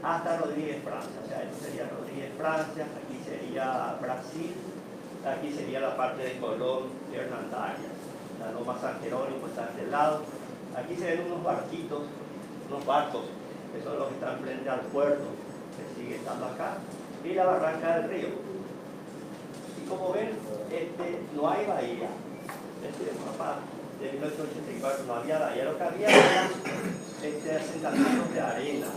S3: hasta Rodríguez, Francia. O sea, esto sería Rodríguez, Francia, aquí sería Brasil, aquí sería la parte de Colón y Hernandaria. La Loma San Jerónimo está a este lado. Aquí se ven unos barquitos, unos barcos, que son los que están frente al puerto, que sigue estando acá, y la barranca del río. Y como ven, no hay bahía. Este mapa de 1884 no había bahía, lo que había era asentamientos de arena.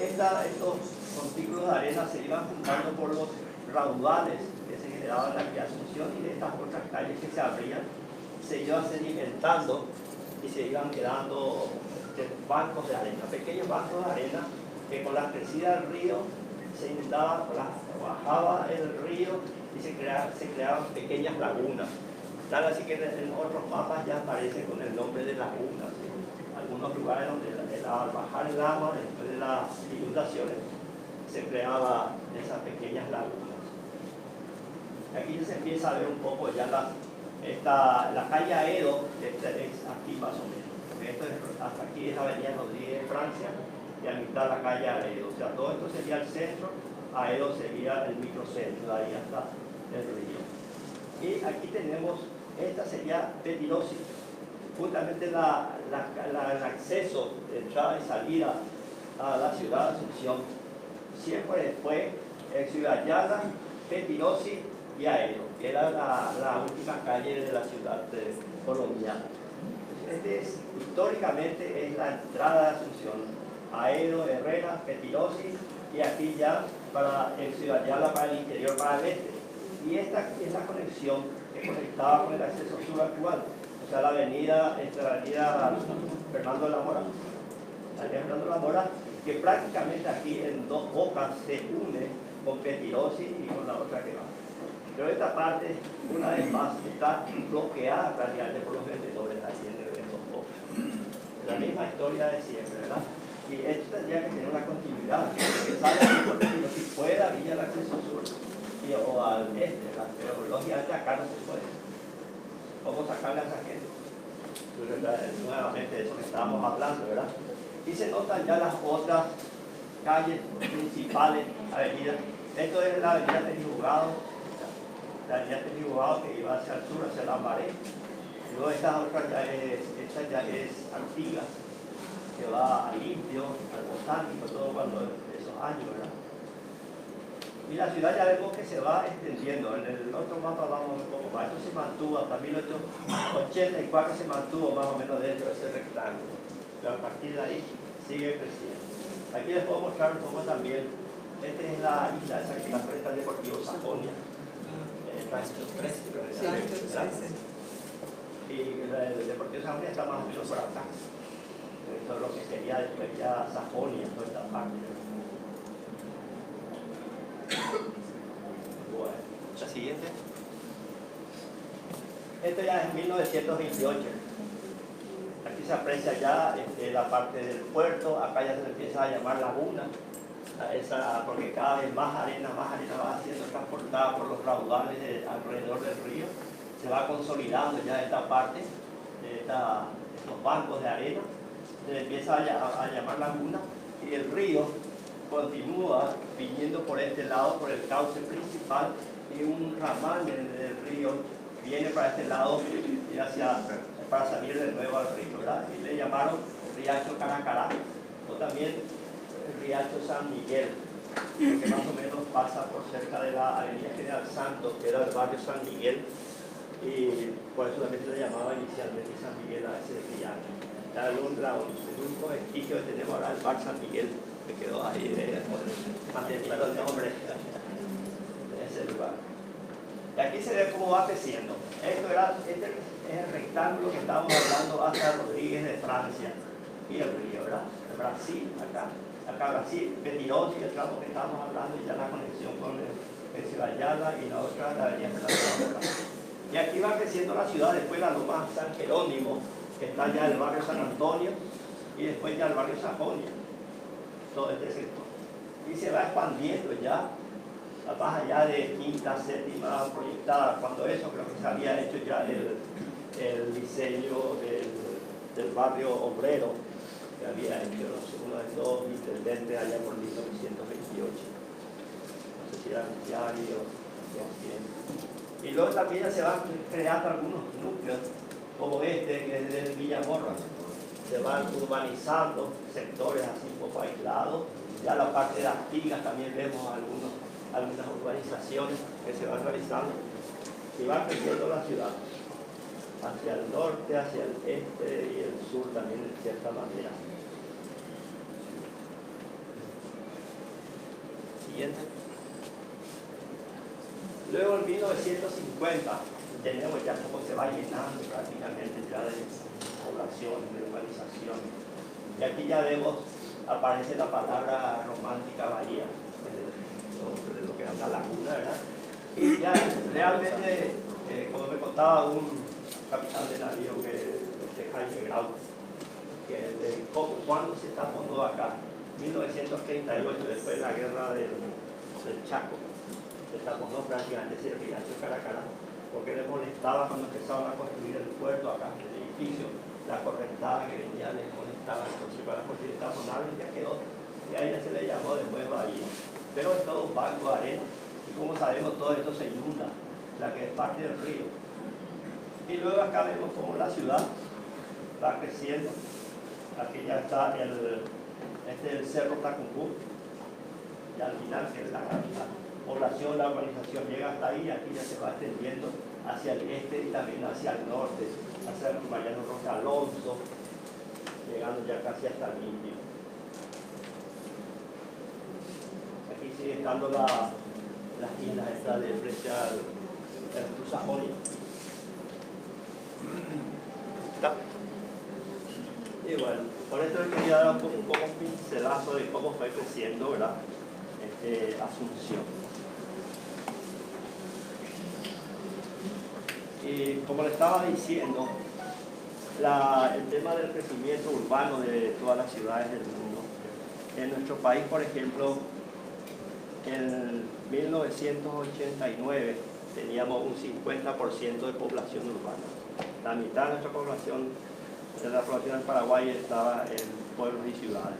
S3: Estos montículos de arena se iban juntando por los raudales que se generaban aquí en Asunción, y de estas otras calles que se abrían se iban sedimentando y se iban quedando bancos de arena, pequeños bancos de arena que con la crecida del río se inundaba, bajaba el río y se creaban pequeñas lagunas. Tal así que en otros mapas ya aparece con el nombre de lagunas. Algunos lugares donde al bajar el agua después de las inundaciones se creaba esas pequeñas lagunas. Aquí se empieza a ver un poco ya la calle Aedo, es aquí más o menos. Hasta aquí es la avenida Rodríguez, Francia, y a mitad la calle Aedo. O sea, todo esto sería el centro, Aedo sería el microcentro, de ahí hasta el río. Y aquí tenemos, esta sería Petirosi, justamente el acceso de entrada y salida a la ciudad de Asunción. Siempre fue Ciudad Yala, Petirosi y Aedo, que era la última calle de la ciudad colombiana. Históricamente es la entrada de Asunción, Aedo, Herrera, Petirosi, y aquí ya para Ciudad Yala, para el interior, para el este. Y esta es la conexión que conectaba con el acceso sur actual, o sea, la avenida Fernando de la Mora. La avenida Fernando de la Mora, que prácticamente aquí en dos bocas se une con Petirosi y con la otra que va. Pero esta parte, una vez más, está bloqueada prácticamente por los vendedores allí en dos bocas. La misma historia de siempre, ¿verdad? Y esto tendría que tener una continuidad, que salga por Petirosi fuera Villa del Acceso Sur o al este, ¿verdad? Pero lógicamente acá no se puede. ¿Cómo sacarle a esa gente? Nuevamente de eso que estábamos hablando, ¿verdad? Y se notan ya las otras calles principales, avenidas. Esto es la avenida Penijugado, que iba hacia el sur, hacia Lambaré. Luego esta ya es Artigas, que va a Limpio, al Botánico, todo cuando esos años, ¿verdad? Y la ciudad ya vemos que se va extendiendo. En el otro mapa vamos un poco más. Esto se mantuvo hasta 1884, se mantuvo más o menos dentro de ese rectángulo. Pero a partir de ahí sigue creciendo. Aquí les puedo mostrar un poco también. Esta es la isla, esa que está el Deportivo Sajonia. Y el Deportivo Sajonia está más o menos por acá. Esto es lo que sería después ya Sajonia, toda esta parte. Bueno, la siguiente. Esto ya es 1928. Aquí se aprecia ya la parte del puerto. Acá ya se le empieza a llamar laguna. Porque cada vez más arena va siendo transportada por los raudales alrededor del río. Se va consolidando ya esta parte, estos bancos de arena. Se le empieza a llamar laguna y el río continúa viniendo por este lado, por el cauce principal, y un ramal del río viene para este lado y para salir de nuevo al río, ¿verdad? Y le llamaron Riacho Caracará, o también el Riacho San Miguel, que más o menos pasa por cerca de la Avenida General Santos, que era el barrio San Miguel, y por eso también se le llamaba inicialmente San Miguel a ese riacho. El único vestigio que tenemos ahora es el bar San Miguel, que quedó ahí manteniendo el nombre de ese lugar. Y aquí se ve cómo va creciendo. Este es el rectángulo que estábamos hablando hasta Rodríguez de Francia y el río, ¿verdad? El Brasil, acá Brasil, Petirotti, el tramo que estábamos hablando, y ya la conexión con el Cibayala y la otra, la avenida Fernando. Y aquí va creciendo la ciudad, después la Loma San Jerónimo, que está ya el barrio San Antonio, y después ya el barrio Sajonia, todo este sector. Y se va expandiendo ya, más allá de quinta, séptima proyectada, cuando eso creo que se había hecho ya el diseño del barrio obrero, que había hecho uno de los intendentes allá por 1928. No sé si era diario o y luego también se van creando algunos núcleos, como este, que es de Villamorra. Se van urbanizando sectores así un poco aislados. Ya la parte de Artigas también vemos algunas urbanizaciones que se van realizando y va creciendo la ciudad hacia el norte, hacia el este y el sur también de cierta manera. Siguiente. Luego en 1950 tenemos ya como se va llenando prácticamente ya de población, de urbanización. Y aquí ya vemos, aparece la palabra romántica bahía, de lo que es la laguna, ¿verdad? Y ya realmente, como me contaba un capitán de navío Jaime Grau, que cuando se está fundando acá, 1938, después de la guerra del Chaco, se tapó prácticamente ese riacho Caracará, porque le molestaba cuando empezaban a construir el puerto acá, el edificio, la correntada que venía les molestaba, entonces para construir esta zona ya quedó, y ahí ya se le llamó después bahía. Pero es todo un banco de arena, y como sabemos todo esto se inunda, la que es parte del río. Y luego acá vemos cómo la ciudad va creciendo. Aquí ya está el Cerro Tacumbú, y al final que es la población, la urbanización llega hasta ahí, aquí ya se va extendiendo hacia el este y también hacia el norte, hacia el Mariano Roque Alonso, llegando ya casi hasta el Indio. Aquí sigue estando las islas estas de frente al Cruz Sajonia. Y bueno, por esto les quería dar un poco un pincelazo de cómo fue creciendo, ¿verdad? Asunción. Y como le estaba diciendo, el tema del crecimiento urbano de todas las ciudades del mundo. En nuestro país, por ejemplo, en 1989 teníamos un 50% de población urbana. La mitad de nuestra población, de la población del Paraguay, estaba en pueblos y ciudades.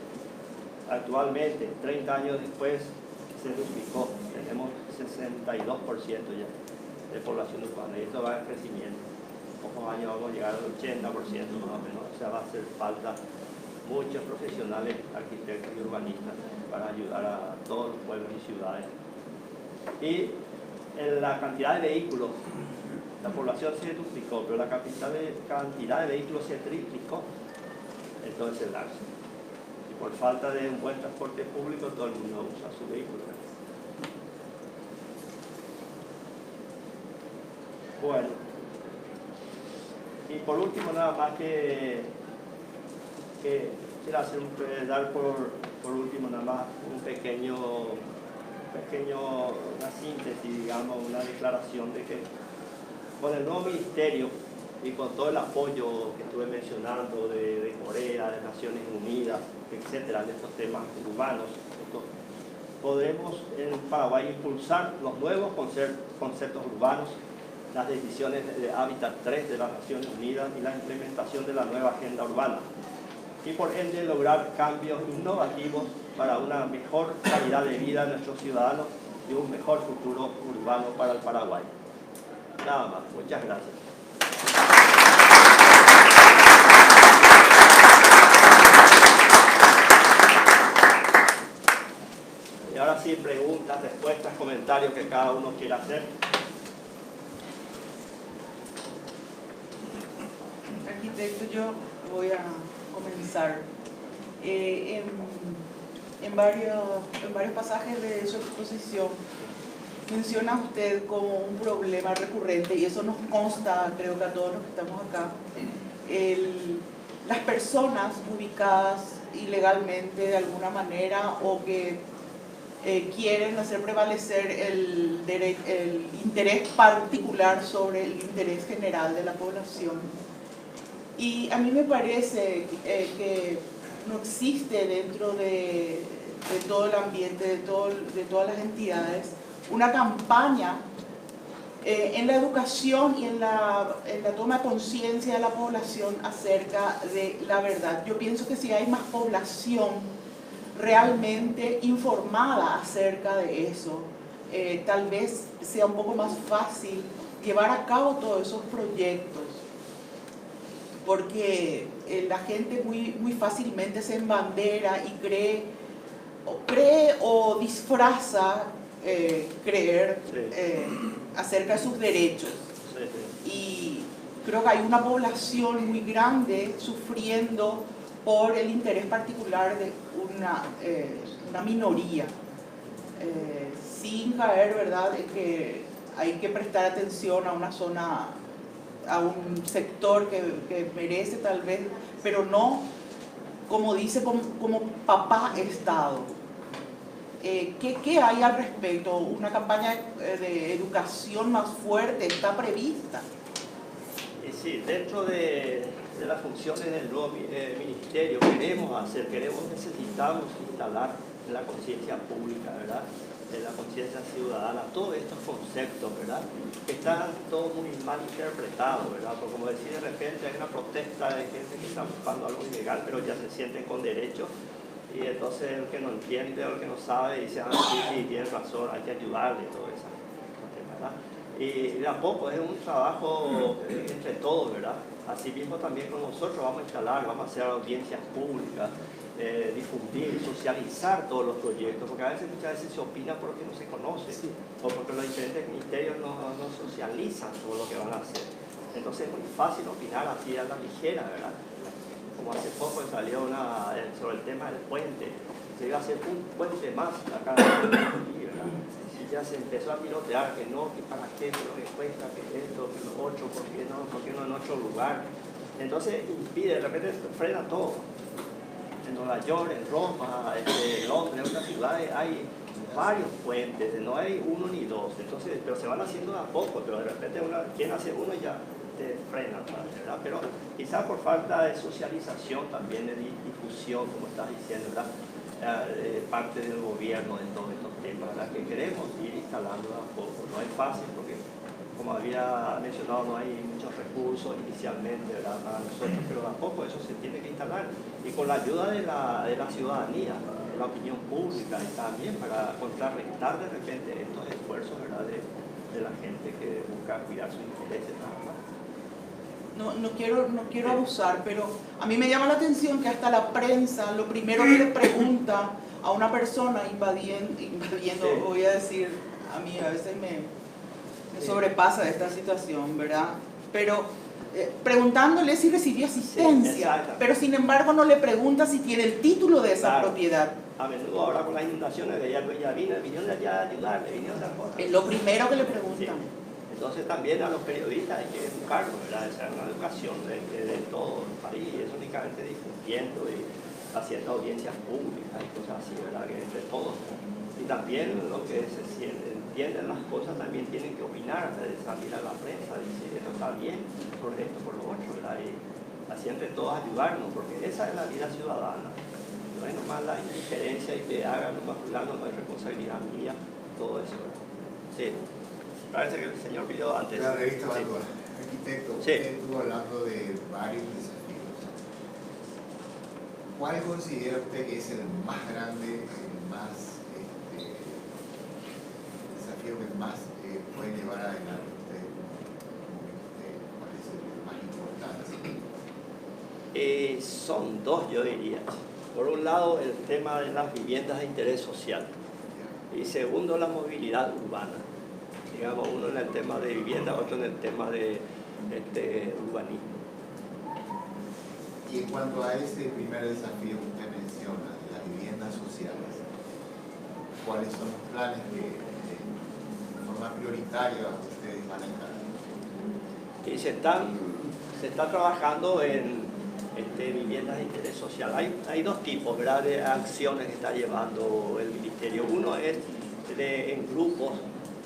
S3: Actualmente, 30 años después, se duplicó. Tenemos 62% ya de población urbana y esto va en crecimiento. En pocos años vamos a llegar al 80% más o menos. O sea, va a hacer falta muchos profesionales, arquitectos y urbanistas para ayudar a todos los pueblos y ciudades Y la cantidad de vehículos, la población se duplicó, pero la cantidad de vehículos se triplicó en todo ese lapso. Y por falta de un buen transporte público, todo el mundo usa su vehículo. Bueno, y por último, nada más que quiero dar por último nada más un pequeño, una síntesis, digamos, una declaración de que con el nuevo ministerio y con todo el apoyo que estuve mencionando de Corea, de Naciones Unidas, etcétera, en estos temas urbanos, podremos en Paraguay impulsar los nuevos conceptos urbanos, las decisiones de Hábitat 3 de las Naciones Unidas y la implementación de la nueva agenda urbana, y por ende lograr cambios innovativos para una mejor calidad de vida de nuestros ciudadanos y un mejor futuro urbano para el Paraguay. Nada más, muchas gracias. Y ahora sí, preguntas, respuestas, comentarios que cada uno quiera hacer.
S4: Arquitecto, yo voy a comenzar. En varios pasajes de su exposición menciona usted como un problema recurrente, y eso nos consta, creo que a todos los que estamos acá, las personas ubicadas ilegalmente de alguna manera o que quieren hacer prevalecer el interés particular sobre el interés general de la población. Y a mí me parece que no existe dentro de todo el ambiente, de todas las entidades, una campaña en la educación y en la toma de conciencia de la población acerca de la verdad. Yo pienso que si hay más población realmente informada acerca de eso, tal vez sea un poco más fácil llevar a cabo todos esos proyectos, porque la gente muy fácilmente se embandera y cree o disfraza creer acerca de sus derechos. Y creo que hay una población muy grande sufriendo por el interés particular de una minoría, sin caer, ¿verdad?, en que hay que prestar atención a una zona, a un sector que merece tal vez, pero no, como dice, como papá Estado. ¿Qué hay al respecto? ¿Una campaña de educación más fuerte está prevista?
S3: Sí, dentro de las funciones del nuevo ministerio necesitamos instalar en la conciencia pública, ¿verdad?, en la conciencia ciudadana, todos estos conceptos, ¿verdad?, que están todos muy mal interpretados, ¿verdad?, porque como decir, de repente hay una protesta de gente que está buscando algo ilegal, pero ya se sienten con derechos, y entonces el que no entiende o el que no sabe dice, sí, tienes razón, hay que ayudarle, todo eso, ¿verdad? Y de a poco es un trabajo entre todos, ¿verdad? Asimismo también con nosotros vamos a instalar, vamos a hacer audiencias públicas, difundir, socializar todos los proyectos, porque muchas veces se opina porque no se conoce, sí, o porque los diferentes ministerios no socializan todo lo que van a hacer. Entonces es muy fácil opinar así a la ligera, ¿verdad? Como hace poco salió sobre el tema del puente, se iba a hacer un puente más acá en ¿verdad? Y ya se empezó a pilotear que no, que para qué, que lo que cuesta, que esto, que lo otro, ¿por qué no en otro lugar? Entonces impide, de repente frena todo. En Nueva York, en Roma, en Londres, en otras ciudades hay varios puentes, no hay uno ni dos, entonces, pero se van haciendo de a poco, pero de repente quien hace uno ya te frena, ¿verdad? Pero quizás por falta de socialización también, de difusión, como estás diciendo, ¿verdad?, parte del gobierno en todos estos temas, ¿verdad?, que queremos ir instalando de a poco. No es fácil porque, como había mencionado, no hay muchos recursos inicialmente, ¿verdad?, para nosotros, pero de a poco eso se tiene que instalar, y con la ayuda de la ciudadanía, de la opinión pública, y también para contrarrestar de repente estos esfuerzos, ¿verdad?, de la gente que busca cuidar sus intereses, nada más.
S4: No quiero abusar, pero a mí me llama la atención que hasta la prensa lo primero que le pregunta a una persona invadiendo, sí, voy a decir, A mí a veces me sobrepasa esta situación, ¿verdad? Pero preguntándole si recibió asistencia,
S3: sí,
S4: pero sin embargo no le pregunta si tiene el título de esa propiedad.
S3: A menudo ahora con las inundaciones de ella vinieron allá a ayudarle, vinieron a dar cosas.
S4: Es lo primero que le preguntan.
S3: Sí. Entonces también a los periodistas hay que educarlos, ¿verdad? Esa es una educación de todo el país, eso únicamente difundiendo y haciendo audiencias públicas y cosas así, ¿verdad? Que entre todos. Y también lo que entienden las cosas también tienen que opinar, salir a la prensa, decir esto está bien, por esto, por lo otro, ¿verdad? Y así entre todos ayudarnos, porque esa es la vida ciudadana. No es nomás la indiferencia y que hagan nomás fulano, no es responsabilidad mía, todo eso, ¿verdad? Sí. Parece que el señor pidió antes.
S5: La revista
S3: sí.
S5: Valor. Arquitecto,
S3: Sí.
S5: usted estuvo hablando de varios desafíos. ¿Cuál considera usted que es el más grande, el más desafío que más puede llevar adelante usted? ¿Cuál es el más importante?
S3: Son dos, yo diría. Por un lado, el tema de las viviendas de interés social. Y segundo, la movilidad urbana. Digamos, uno en el tema de vivienda, otro en el tema de urbanismo.
S5: Y en cuanto a ese primer desafío que usted menciona, las viviendas sociales, ¿cuáles son los planes que de forma prioritaria ustedes van a encarar?
S3: Y se está trabajando en viviendas de interés social. Hay dos tipos, ¿verdad?, de acciones que está llevando el Ministerio. Uno es en grupos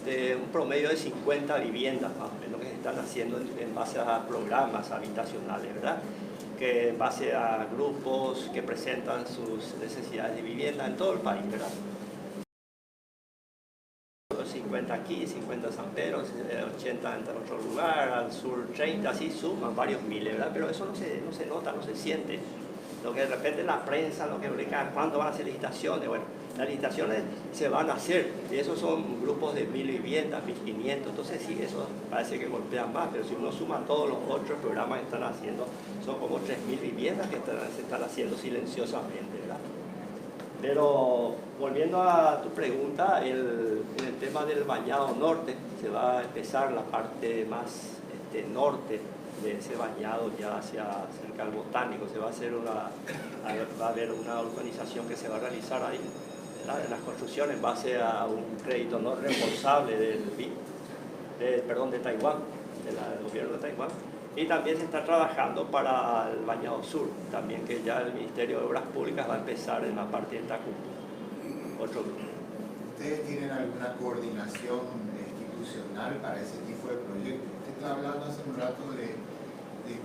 S3: de un promedio de 50 viviendas más o menos que se están haciendo en base a programas habitacionales, ¿verdad? Que en base a grupos que presentan sus necesidades de vivienda en todo el país, ¿verdad? 50 aquí, 50 en San Pedro, 80 en otro lugar, al sur 30, así suman varios miles, ¿verdad? Pero eso no se nota, no se siente. Lo que de repente la prensa, lo que publica, ¿cuándo van a hacer licitaciones? Bueno, las licitaciones se van a hacer, y esos son grupos de 1000 viviendas, 1500, entonces sí, eso parece que golpean más, pero si uno suma todos los otros programas que están haciendo, son como 3000 viviendas que se están haciendo silenciosamente, ¿verdad? Pero volviendo a tu pregunta, en el tema del bañado norte, se va a empezar la parte más norte de ese bañado ya hacia cerca del Botánico. Se va a haber una urbanización que se va a realizar ahí, ¿verdad? En las construcciones en base a un crédito no reembolsable de Taiwán, del gobierno de Taiwán. Y también se está trabajando para el bañado sur, también que ya el Ministerio de Obras Públicas va a empezar en la parte de Tacumbo, otro grupo.
S5: ¿Ustedes tienen alguna coordinación institucional para ese tipo de proyectos? Usted estaba hablando hace un rato de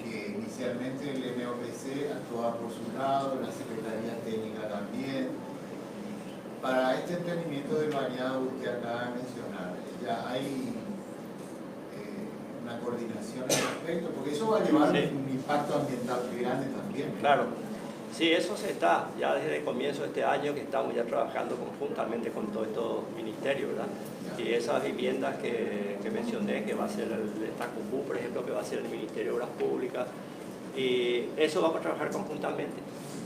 S5: que inicialmente el MOPC actuaba por su lado, la Secretaría Técnica también. Para este emprendimiento del bañado que usted acaba de mencionar, ¿ya hay una coordinación al respecto? Porque eso va a llevar un impacto ambiental grande también.
S3: Claro, sí, eso se está, ya desde el comienzo de este año que estamos ya trabajando conjuntamente con todos estos ministerios, ¿verdad? Y esas viviendas que mencioné, que va a ser el Tacumbú, por ejemplo, que va a ser el Ministerio de Obras Públicas, y eso vamos a trabajar conjuntamente.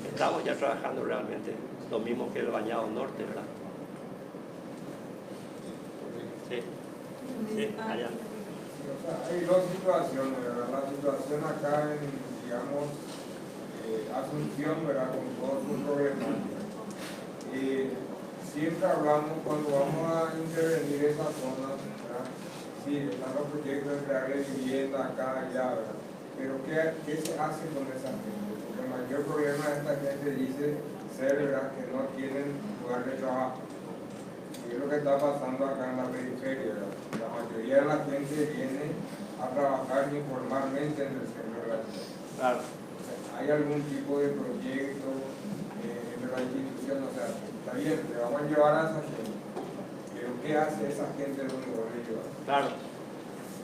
S3: Estamos ya trabajando realmente lo mismo que el bañado norte, ¿verdad? Sí, sí, allá.
S6: Hay dos situaciones, ¿verdad? La situación acá en, digamos, Asunción, ¿verdad? Con todos sus problemáticas. Siempre hablamos cuando vamos a intervenir esas zonas, ¿verdad? Sí, están los proyectos de crear vivienda acá, allá, ¿verdad? Pero ¿qué se hace con esa gente? Porque el mayor problema de esta gente dice ser, ¿verdad?, que no tienen lugar de trabajo. Y es lo que está pasando acá en la periferia, ¿verdad? La mayoría de la gente viene a trabajar informalmente en el centro de la ciudad.
S3: Claro.
S6: ¿Hay algún tipo de proyecto de la institución? O sea, está bien, le vamos a llevar a esa gente, pero ¿qué hace esa gente donde vamos a llevar?
S3: Claro.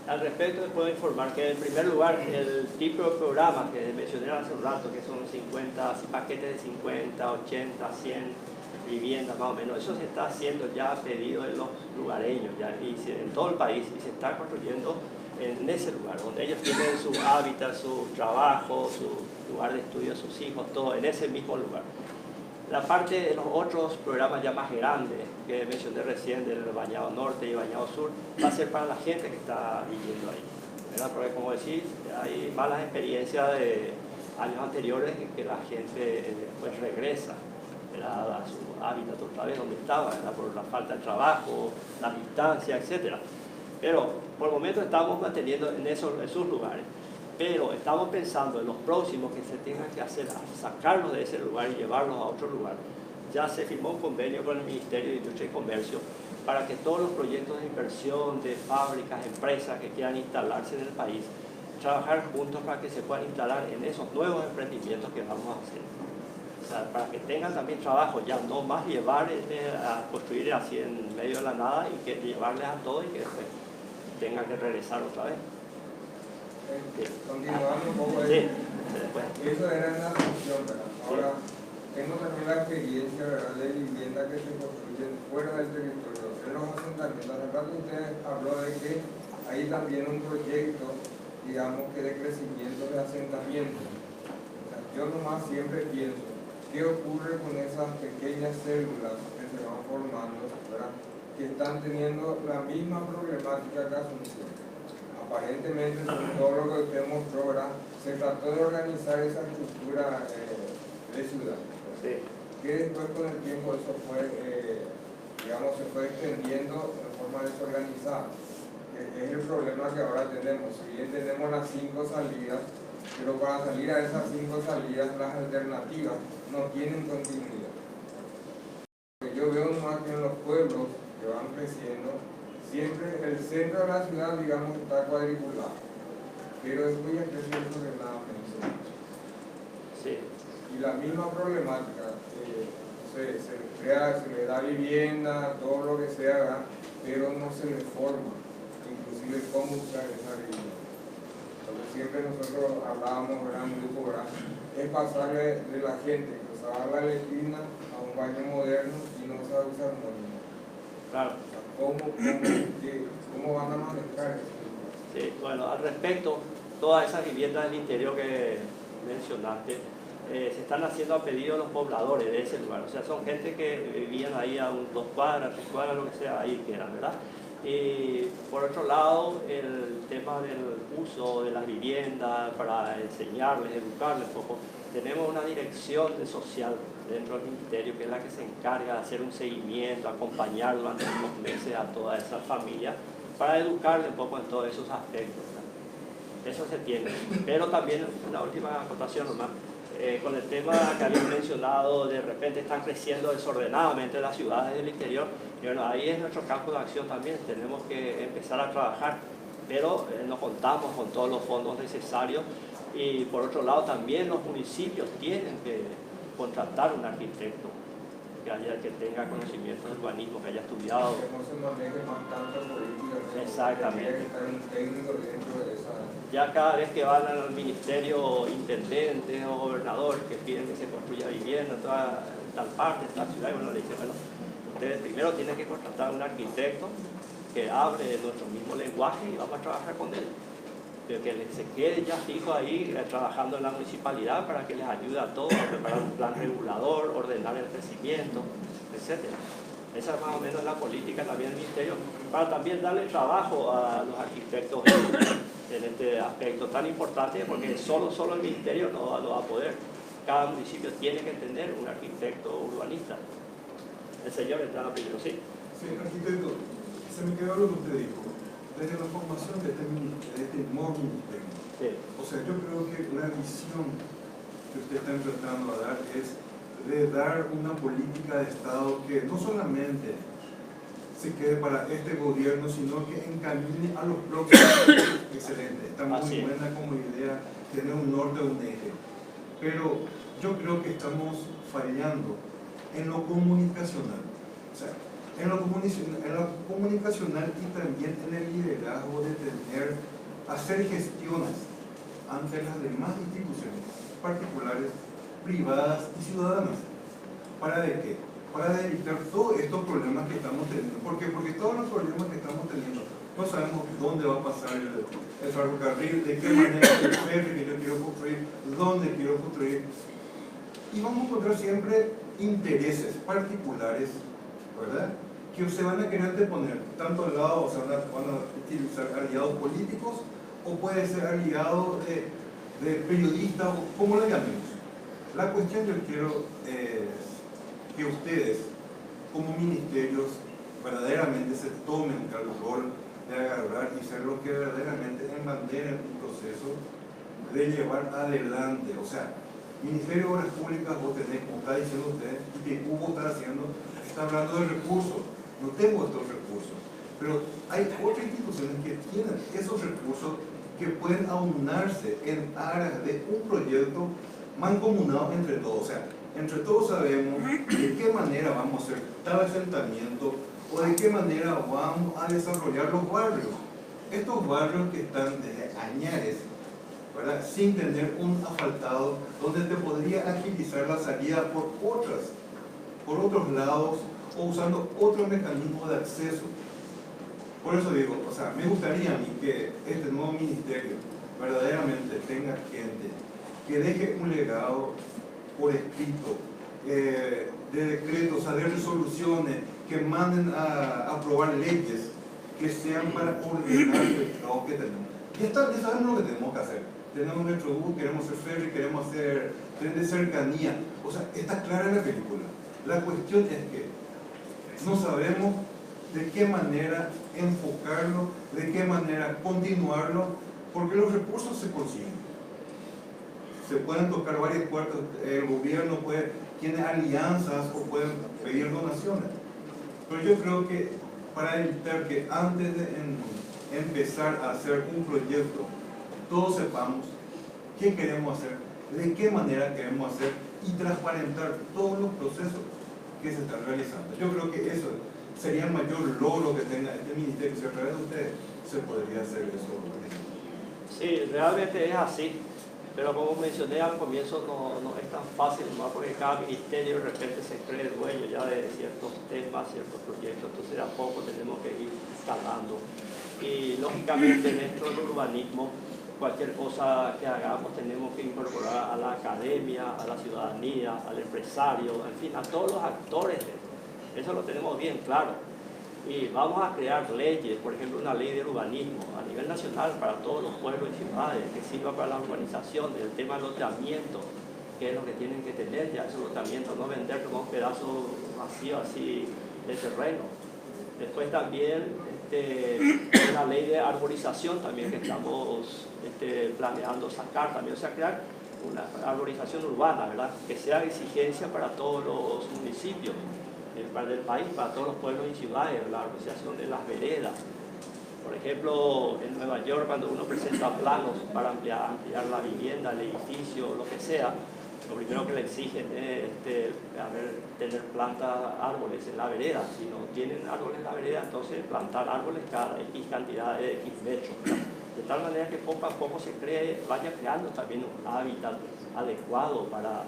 S3: Al respecto les puedo informar que en primer lugar el tipo de programa que mencioné hace un rato, que son 50 paquetes de 50, 80, 100 viviendas más o menos, eso se está haciendo ya a pedido de los lugareños ya, en todo el país, y se está construyendo en ese lugar, donde ellos tienen su hábitat, su trabajo, su lugar de estudio, sus hijos, todo en ese mismo lugar. La parte de los otros programas ya más grandes que mencioné recién, del Bañado Norte y Bañado Sur, va a ser para la gente que está viviendo ahí, ¿verdad? Porque como decís, hay malas experiencias de años anteriores en que la gente pues regresa, ¿verdad?, a su hábitat otra vez donde estaba, ¿verdad?, por la falta de trabajo, la distancia, etc. Pero por el momento estamos manteniendo en esos lugares. Pero estamos pensando en los próximos que se tengan que hacer, sacarlos de ese lugar y llevarlos a otro lugar. Ya se firmó un convenio con el Ministerio de Industria y Comercio para que todos los proyectos de inversión de fábricas, empresas que quieran instalarse en el país, trabajar juntos para que se puedan instalar en esos nuevos emprendimientos que vamos a hacer. O sea, para que tengan también trabajo, ya no más llevar a construir así en medio de la nada y que llevarles a todos y que después tengan que regresar otra vez.
S6: Continuando un poco
S3: Sí,
S6: eso era una función, ¿verdad? Ahora, tengo también la experiencia, ¿verdad?, de vivienda que se construyen fuera del territorio, en los asentamientos. Hace rato usted habló de que hay también un proyecto, digamos que de crecimiento de asentamientos. O sea, yo nomás siempre pienso, ¿qué ocurre con esas pequeñas células que se van formando, ¿verdad?, que están teniendo la misma problemática que Asunción? Aparentemente, sobre todo lo que usted mostró, ¿verdad?, se trató de organizar esa estructura de ciudad.
S3: sí.
S6: Que después con el tiempo eso fue, digamos, se fue extendiendo de forma desorganizada. Es el problema que ahora tenemos. Si bien tenemos las 5 salidas, pero para salir a esas 5 salidas, las alternativas no tienen continuidad. Yo veo más que en los pueblos que van creciendo, siempre el centro de la ciudad, digamos, está cuadriculado, pero después ya creció desordenadamente.
S3: Sí.
S6: Y la misma problemática, se le da vivienda, todo lo que se haga, pero no se le forma, inclusive cómo usar esa vivienda. Lo que siempre nosotros hablábamos, ¿verdad?, en grupo, ¿verdad?, es pasarle de la gente que usaba la letrina a un baño moderno y no sabe usar un baño.
S3: Claro.
S6: ¿Cómo van a manejar eso?
S3: Sí, bueno, al respecto, todas esas viviendas del interior que mencionaste se están haciendo a pedido de los pobladores de ese lugar. O sea, son gente que vivían ahí a 2 cuadras, 3 cuadras, lo que sea, ahí quedan, ¿verdad? Y por otro lado, el tema del uso de las viviendas para enseñarles, educarles un poco. Tenemos una dirección social dentro del ministerio que es la que se encarga de hacer un seguimiento, acompañar durante unos meses a toda esa familia para educarle un poco en todos esos aspectos, ¿verdad? Eso se tiene. Pero también, una última acotación nomás, con el tema que habían mencionado, de repente están creciendo desordenadamente las ciudades del interior, y bueno, ahí es nuestro campo de acción también, tenemos que empezar a trabajar, pero no contamos con todos los fondos necesarios, y por otro lado también los municipios tienen que contratar un arquitecto que tenga conocimiento del urbanismo, que haya estudiado.
S6: Que no se maneje más tanto política.
S3: Exactamente.
S6: Que estar un técnico dentro de esa.
S3: Ya cada vez que van al ministerio, intendentes o gobernadores que piden que se construya vivienda en toda tal parte, en tal ciudad, y bueno, le dicen, bueno, ustedes primero tienen que contratar un arquitecto que hable de nuestro mismo lenguaje y vamos a trabajar con él. Pero que se quede ya fijo ahí trabajando en la municipalidad para que les ayude a todos a preparar un plan regulador, ordenar el crecimiento, etc. Esa es más o menos la política también del ministerio, para también darle trabajo a los arquitectos en este aspecto tan importante, porque solo el ministerio no lo va a poder. Cada municipio tiene que tener un arquitecto urbanista. El señor entraba primero, sí.
S7: Sí, arquitecto, se me quedó lo que usted dijo. Desde la formación de este nuevo ministerio.
S3: Sí.
S7: O sea, yo creo que la visión que usted está tratando de dar es de dar una política de Estado que no solamente se quede para este gobierno, sino que encamine a los próximos. Excelente, está muy buena como idea tener un norte, un eje. Pero yo creo que estamos fallando en lo comunicacional. O sea, en lo comunicacional y también en el liderazgo de hacer gestiones ante las demás instituciones particulares, privadas y ciudadanas. ¿Para de qué? Para evitar todos estos problemas que estamos teniendo. ¿Por qué? Porque todos los problemas que estamos teniendo, no sabemos dónde va a pasar el ferrocarril, de qué manera el ferry que yo quiero construir, dónde quiero construir. Y vamos a encontrar siempre intereses particulares, ¿verdad?, que se van a querer anteponer, tanto al lado, o sea, van a utilizar aliados políticos, o puede ser aliados de periodistas, o como lo llamemos. La cuestión yo quiero es que ustedes, como ministerios, verdaderamente se tomen el rol de agarrar y ser lo que verdaderamente embanderen un proceso de llevar adelante. O sea, Ministerio de Obras Públicas, vos tenés, como está diciendo usted, y que Hugo está haciendo, está hablando de recursos. No tengo estos recursos, pero hay otras instituciones que tienen esos recursos que pueden aunarse en aras de un proyecto mancomunado entre todos. O sea, entre todos sabemos de qué manera vamos a hacer tal asentamiento o de qué manera vamos a desarrollar los barrios. Estos barrios que están desde añares, ¿verdad?, sin tener un asfaltado, donde te podría agilizar la salida por otros lados, o usando otro mecanismo de acceso. Por eso digo, o sea, me gustaría a mí que este nuevo ministerio verdaderamente tenga gente que deje un legado por escrito, de decretos, o sea, de resoluciones, que manden a aprobar leyes que sean para ordenar el caos que tenemos. Ya sabemos lo que tenemos que hacer. Tenemos nuestro bus, queremos hacer ferry, queremos hacer tren de cercanía. O sea, está clara la película. La cuestión es que no sabemos de qué manera enfocarlo, de qué manera continuarlo, porque los recursos se consiguen. Se pueden tocar varias puertas, el gobierno tiene alianzas o pueden pedir donaciones. Pero yo creo que para evitar que antes de empezar a hacer un proyecto, todos sepamos qué queremos hacer, de qué manera queremos hacer y transparentar todos los procesos que se están realizando. Yo creo que eso sería el mayor logro que tenga este ministerio. Si a través de ustedes se podría hacer eso.
S3: Sí, realmente es así, pero como mencioné al comienzo, no es tan fácil, ¿no?, porque cada ministerio de repente se cree dueño ya de ciertos temas, ciertos proyectos, entonces de a poco tenemos que ir escalando. Y lógicamente dentro del urbanismo, cualquier cosa que hagamos tenemos que incorporar a la academia, a la ciudadanía, al empresario, en fin, a todos los actores. Eso lo tenemos bien claro. Y vamos a crear leyes, por ejemplo, una ley de urbanismo a nivel nacional para todos los pueblos y ciudades, que sirva para la urbanización, el tema del loteamiento, que es lo que tienen que tener ya esos lotamientos, no vender como un pedazo vacío así de terreno. Después también una ley de arborización también que estamos planeando sacar también, o sea, crear una arborización urbana, ¿verdad?, que sea exigencia para todos los municipios del país, para todos los pueblos y ciudades, la arborización de las veredas. Por ejemplo, en Nueva York, cuando uno presenta planos para ampliar la vivienda, el edificio, lo que sea, lo primero que le exigen es tener plantas, árboles en la vereda. Si no tienen árboles en la vereda, entonces plantar árboles cada X cantidad de X metros. De tal manera que poco a poco vaya creando también un hábitat adecuado para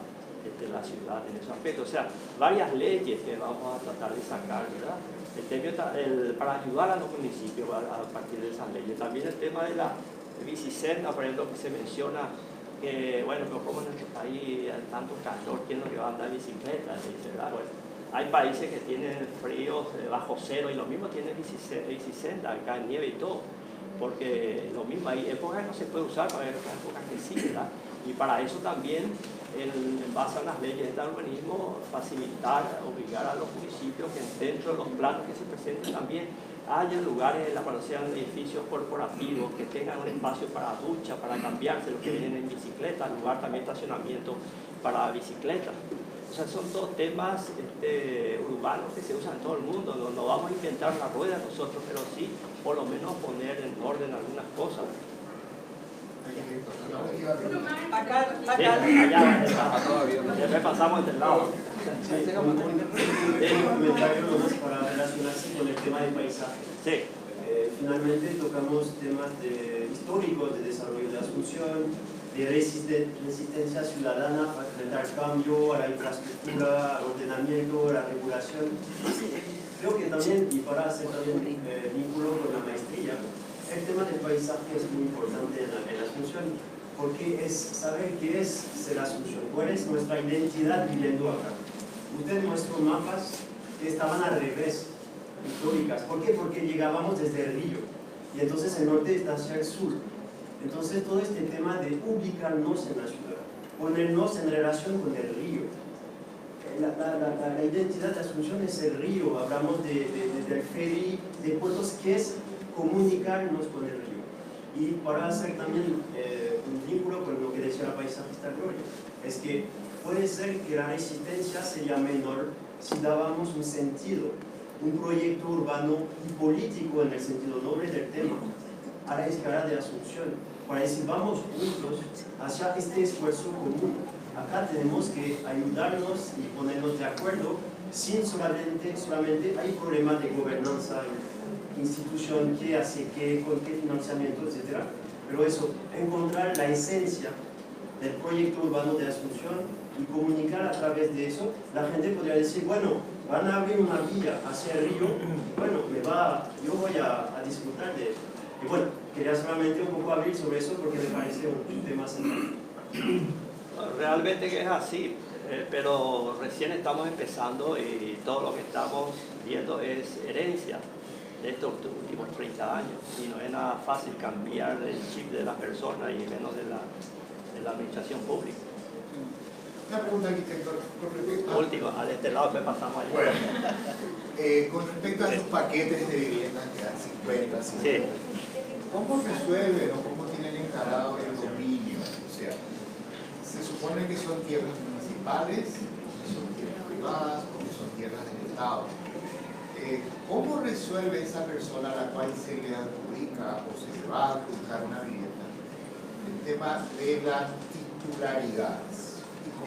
S3: la ciudad en ese aspecto. O sea, varias leyes que vamos a tratar de sacar, ¿verdad?, para ayudar a los municipios a partir de esas leyes. También el tema de la bicicenda, por ejemplo, que se menciona que, bueno, pero como en nuestro país hay tanto calor, ¿quién es lo que va a andar en bicicleta? Bueno, hay países que tienen fríos bajo cero y lo mismo tienen bicicenda, acá en nieve y todo, porque lo mismo, hay épocas que no se puede usar, pero hay otras épocas que sí, ¿verdad? Y para eso también, en base a las leyes de urbanismo, facilitar, obligar a los municipios que dentro de los planos que se presenten también haya lugares, cuando sean edificios corporativos, que tengan un espacio para ducha, para cambiarse los que vienen en bicicleta, lugar también de estacionamiento para bicicletas. O sea, son todos temas urbanos que se usan en todo el mundo. No vamos a inventar la rueda nosotros, pero sí, por lo menos poner en orden algunas cosas.
S4: Acá.
S3: Sí, allá ya pasamos del lado.
S8: Un comentario nomás para relacionarse con el tema del paisaje.
S3: Sí.
S8: Finalmente tocamos temas históricos de desarrollo de Asunción, de resistencia ciudadana para enfrentar el cambio, a la infraestructura, al ordenamiento, a la regulación. Creo que también, y para hacer también vínculo con la maestría, el tema del paisaje es muy importante en la Asunción, porque es saber qué es ser Asunción, cuál es nuestra identidad viviendo acá. usted mostró mapas que estaban al revés, históricas. ¿Por qué? Porque llegábamos desde el río, y entonces el norte está hacia el sur. Entonces todo este tema de ubicarnos en la ciudad, ponernos en relación con el río. La identidad de Asunción es el río, hablamos del ferry, de puertos, que es comunicarnos con el río. Y para hacer también un vínculo con lo que decía la paisajista Gloria, es que puede ser que la resistencia sería menor si dábamos un sentido, un proyecto urbano y político en el sentido noble del tema, a la escala de Asunción, para decir vamos juntos hacia este esfuerzo común. Acá tenemos que ayudarnos y ponernos de acuerdo, sin solamente hay problemas de gobernanza, institución, qué hace qué, con qué financiamiento, etc. Pero eso, encontrar la esencia del proyecto urbano de Asunción y comunicar a través de eso, la gente podría decir, bueno, van a abrir una vía hacia el río, bueno, yo voy a disfrutar de eso. Y bueno, quería solamente un poco abrir sobre eso porque me parece un tema central.
S3: Realmente que es así, pero recién estamos empezando y todo lo que estamos viendo es herencia de estos últimos 30 años y no es nada fácil cambiar el chip de las personas y menos de la administración pública.
S5: Una pregunta, arquitecto, con respecto a...
S3: Último, a este lado que pasamos allá.
S5: Bueno, con respecto a esos paquetes de viviendas que dan 50, 50,
S3: Sí.
S5: ¿Cómo resuelven o cómo tienen encarado el dominio? O sea, se supone que son tierras municipales, que son tierras privadas o que son tierras del Estado. ¿Cómo resuelve esa persona a la cual se le adjudica o se le va a adjudicar una vivienda el tema de la titularidad? ¿Y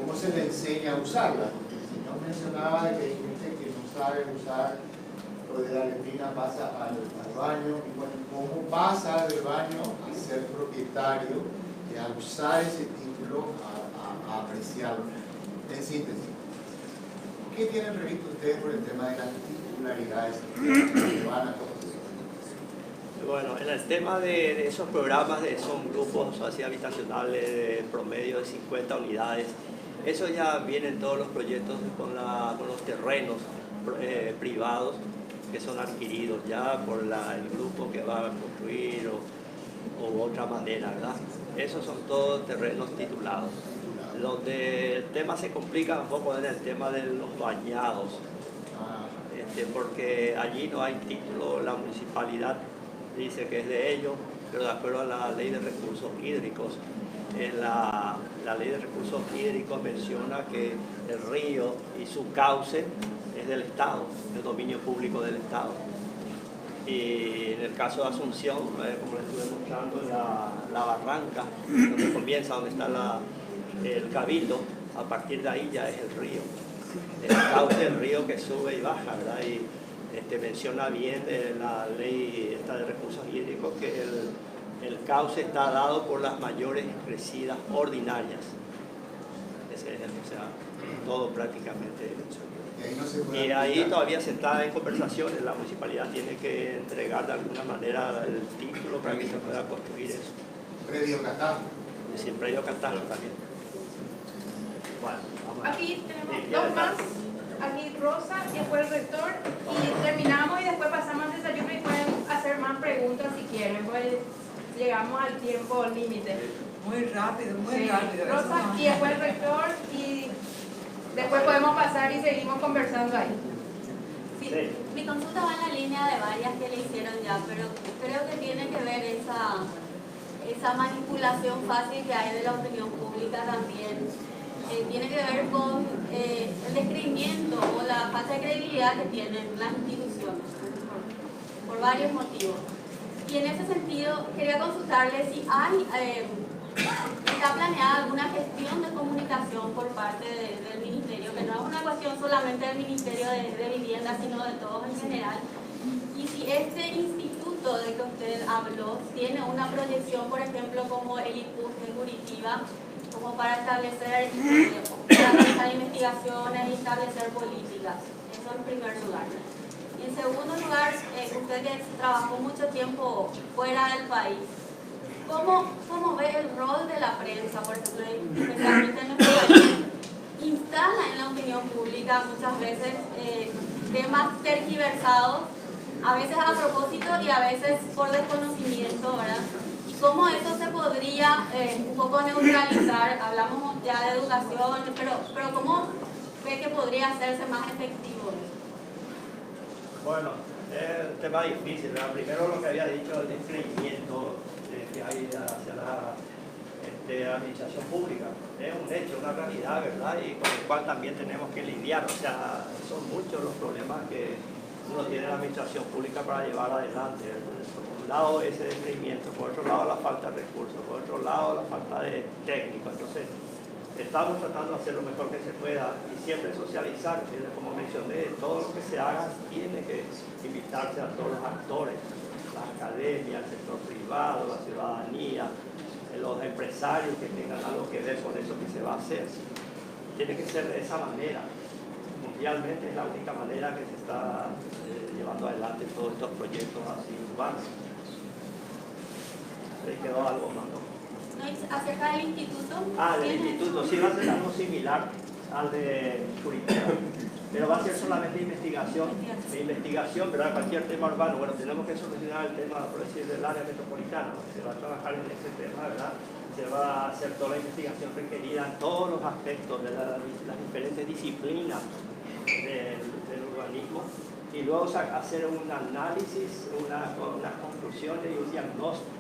S5: cómo se le enseña a usarla? Porque el señor mencionaba que hay gente que no sabe usar, lo de la letrina pasa al baño, y bueno, ¿cómo pasa del baño a ser propietario y a usar ese título, a apreciarlo? En síntesis, ¿qué tienen previsto ustedes por el tema de las titularidades que van a construir?
S3: Bueno, en el tema de esos programas, son grupos así habitacionales de promedio de 50 unidades, eso ya viene en todos los proyectos con los terrenos privados que son adquiridos ya por el grupo que va a construir o otra manera, ¿verdad? Esos son todos terrenos titulados. Donde el tema se complica un poco en el tema de los bañados, porque allí no hay título, la municipalidad dice que es de ellos, pero de acuerdo a la ley de recursos hídricos, la ley de recursos hídricos menciona que el río y su cauce es del Estado, del dominio público del Estado. Y en el caso de Asunción, como les estuve mostrando, la barranca, donde comienza, donde está el cabildo, a partir de ahí ya es el río. El cauce del río que sube y baja, ¿verdad? Y menciona bien la ley esta de recursos hídricos que el cauce está dado por las mayores crecidas ordinarias. Ese es o sea, todo prácticamente. Y ahí todavía se está en conversaciones, la municipalidad tiene que entregar de alguna manera el título para que se pueda construir eso.
S5: Predio catastro.
S3: Sí, predio catastro también. Bueno, vamos a ver.
S9: Aquí tenemos dos más, aquí Rosa y después el rector, y terminamos y después pasamos al desayuno y pueden hacer más preguntas si quieren, pues llegamos al tiempo límite.
S10: Muy rápido, muy
S9: Sí,
S10: rápido.
S9: Rosa y después el rector y después podemos pasar y seguimos conversando ahí.
S11: Sí, mi consulta va en la línea de varias que le hicieron ya, pero creo que tiene que ver esa manipulación fácil que hay de la opinión pública también. Tiene que ver con el descreimiento o la falta de credibilidad que tienen las instituciones, por varios motivos. Y en ese sentido, quería consultarle si está planeada alguna gestión de comunicación por parte del Ministerio, que no es una cuestión solamente del Ministerio de Vivienda, sino de todos en general. Y si este instituto del que usted habló tiene una proyección, por ejemplo, como el IPUS en Curitiba, como para establecer, para realizar investigaciones y establecer políticas. Eso en primer lugar. Y en segundo lugar, usted que trabajó mucho tiempo fuera del país, ¿cómo ve el rol de la prensa, por ejemplo, especialmente en nuestro país? Instala en la opinión administración pública muchas veces temas tergiversados, a veces a propósito y a veces por desconocimiento, ¿verdad? Y cómo eso se podría un poco neutralizar. Hablamos ya de educación, pero ¿cómo ve que podría hacerse más efectivo?
S3: Bueno, es un tema difícil, ¿verdad? Primero lo que había dicho, el descreimiento que hay hacia la administración pública. Es un hecho, una realidad, ¿verdad? Y con el cual también tenemos que lidiar. O sea, son muchos los problemas que uno tiene en la administración pública para llevar adelante. Por un lado, ese descreimiento, por otro lado, la falta de recursos, por otro lado, la falta de técnicos. Entonces, estamos tratando de hacer lo mejor que se pueda y siempre socializar. Como mencioné, todo lo que se haga tiene que invitarse a todos los actores, la academia, el sector privado, la ciudadanía, los empresarios que tengan algo que ver con eso que se va a hacer. Tiene que ser de esa manera. Mundialmente es la única manera que se está llevando adelante todos estos proyectos así urbanos. ¿Le quedó algo más?
S11: ¿Acerca del instituto?
S3: Del instituto, sí, va a ser algo similar al de Curitiba, pero va a ser solamente investigación, ¿verdad? Cualquier tema urbano. Bueno, tenemos que solucionar el tema, por decir, del área metropolitana. Se va a trabajar en ese tema, ¿verdad? Se va a hacer toda la investigación requerida en todos los aspectos de las diferentes disciplinas del urbanismo, y luego hacer un análisis, unas conclusiones y un diagnóstico.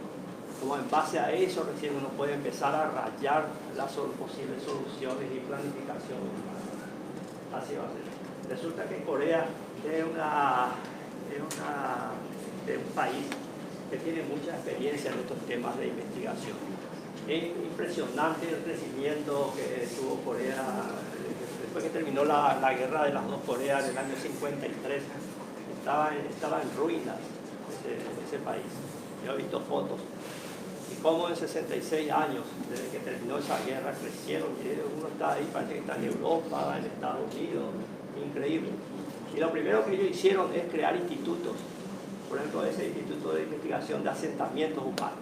S3: Como en base a eso recién uno puede empezar a rayar las posibles soluciones y planificación. Así va a ser. Resulta que Corea es un país que tiene mucha experiencia en estos temas de investigación. Es impresionante el crecimiento que tuvo Corea después que terminó la guerra de las dos Coreas en el año 53. Estaba en ruinas ese país. Yo he visto fotos. Y cómo en 66 años, desde que terminó esa guerra, crecieron. Uno está ahí, parece que está en Europa, en Estados Unidos. Increíble. Y lo primero que ellos hicieron es crear institutos. Por ejemplo, ese instituto de investigación de asentamientos humanos.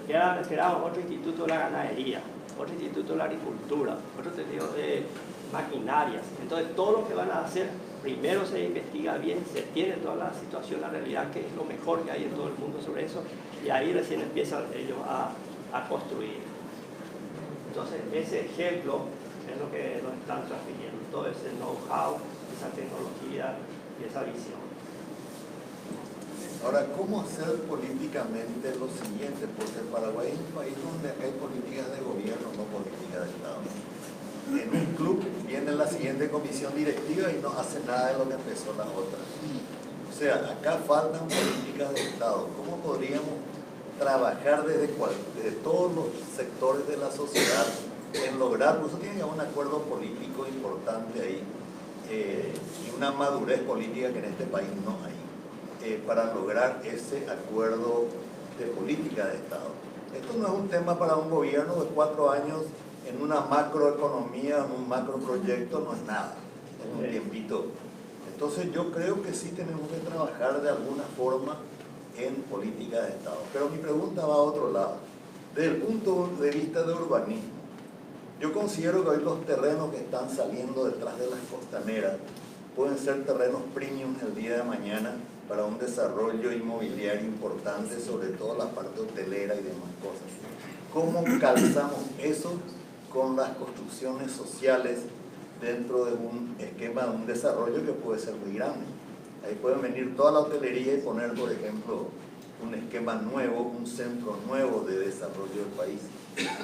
S3: Crearon otro instituto de la ganadería, otro instituto de la agricultura, otro de maquinarias. Entonces, todo lo que van a hacer, primero se investiga bien, se tiene toda la situación, la realidad, que es lo mejor que hay en todo el mundo sobre eso, y ahí recién empiezan ellos a construir. Entonces, ese ejemplo es lo que nos están transfiriendo, todo ese know-how, esa tecnología y esa visión.
S10: Ahora, ¿cómo hacer políticamente lo siguiente? Porque Paraguay es un país donde hay políticas de gobierno, no políticas de Estado. En un club viene la siguiente comisión directiva y no hace nada de lo que empezó la otra. O sea, acá faltan políticas de Estado. ¿Cómo podríamos trabajar desde todos los sectores de la sociedad en lograr, por eso tiene que haber un acuerdo político importante ahí y una madurez política que en este país no hay, para lograr ese acuerdo de política de Estado? Esto no es un tema para un gobierno de 4 años en una macroeconomía, en un macroproyecto, no es nada, es un tiempito. Entonces yo creo que sí tenemos que trabajar de alguna forma en política de Estado. Pero mi pregunta va a otro lado. Desde el punto de vista de urbanismo, yo considero que hoy los terrenos que están saliendo detrás de las costaneras pueden ser terrenos premium el día de mañana para un desarrollo inmobiliario importante, sobre todo la parte hotelera y demás cosas. ¿Cómo calzamos eso con las construcciones sociales dentro de un esquema de un desarrollo que puede ser muy grande? Ahí pueden venir toda la hotelería y poner, por ejemplo, un esquema nuevo, un centro nuevo de desarrollo del país.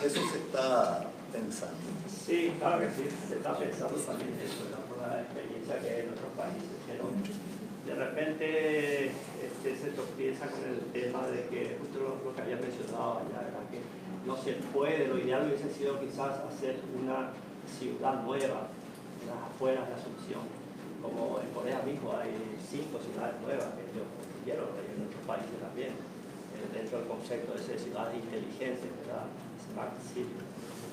S10: Eso se está pensando.
S3: Sí, claro que sí, se está pensando también eso, ¿no? Por la experiencia que hay en otros países. Pero de repente se tropieza con el tema de que, justo lo que había mencionado allá, era que no se puede, lo ideal hubiese sido quizás hacer una ciudad nueva en las afueras de Asunción. Como en Corea mismo hay 5 ciudades nuevas que ellos construyeron, en otros países también, dentro del concepto de ciudades inteligentes, ¿verdad? Smart City.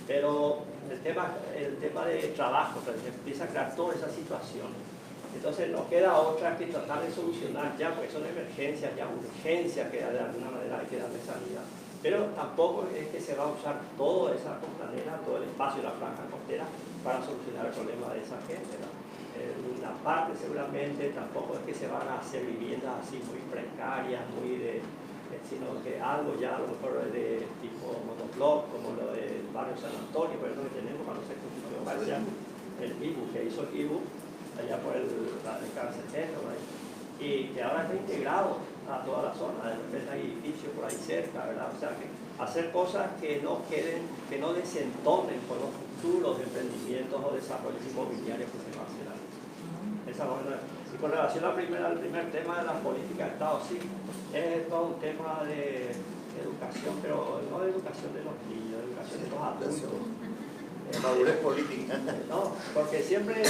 S3: Pero el tema de trabajo, se empieza a crear toda esa situación. Entonces no queda otra que tratar de solucionar ya, porque son emergencias, ya urgencias que de alguna manera hay que darle salida. Pero tampoco es que se va a usar toda esa costanera, todo el espacio de la franja costera para solucionar el problema de esa gente, ¿no? una parte seguramente, tampoco es que se van a hacer viviendas así muy precarias, sino que algo ya a lo mejor de tipo monobloc, como lo del barrio San Antonio, por ejemplo, que tenemos cuando se construyó allá el IBU, que hizo el IBU allá por la década 70, y que ahora está integrado a toda la zona, de repente hay edificios por ahí cerca, ¿verdad? O sea, que hacer cosas que no queden, que no desentonen con los futuros emprendimientos o desarrollos inmobiliarios que se van a hacer ahí. Y con relación al primer tema de la política de Estado, sí, es todo un tema de educación, pero no de educación de los niños, de educación de los adultos.
S10: Madurez política.
S3: No, porque siempre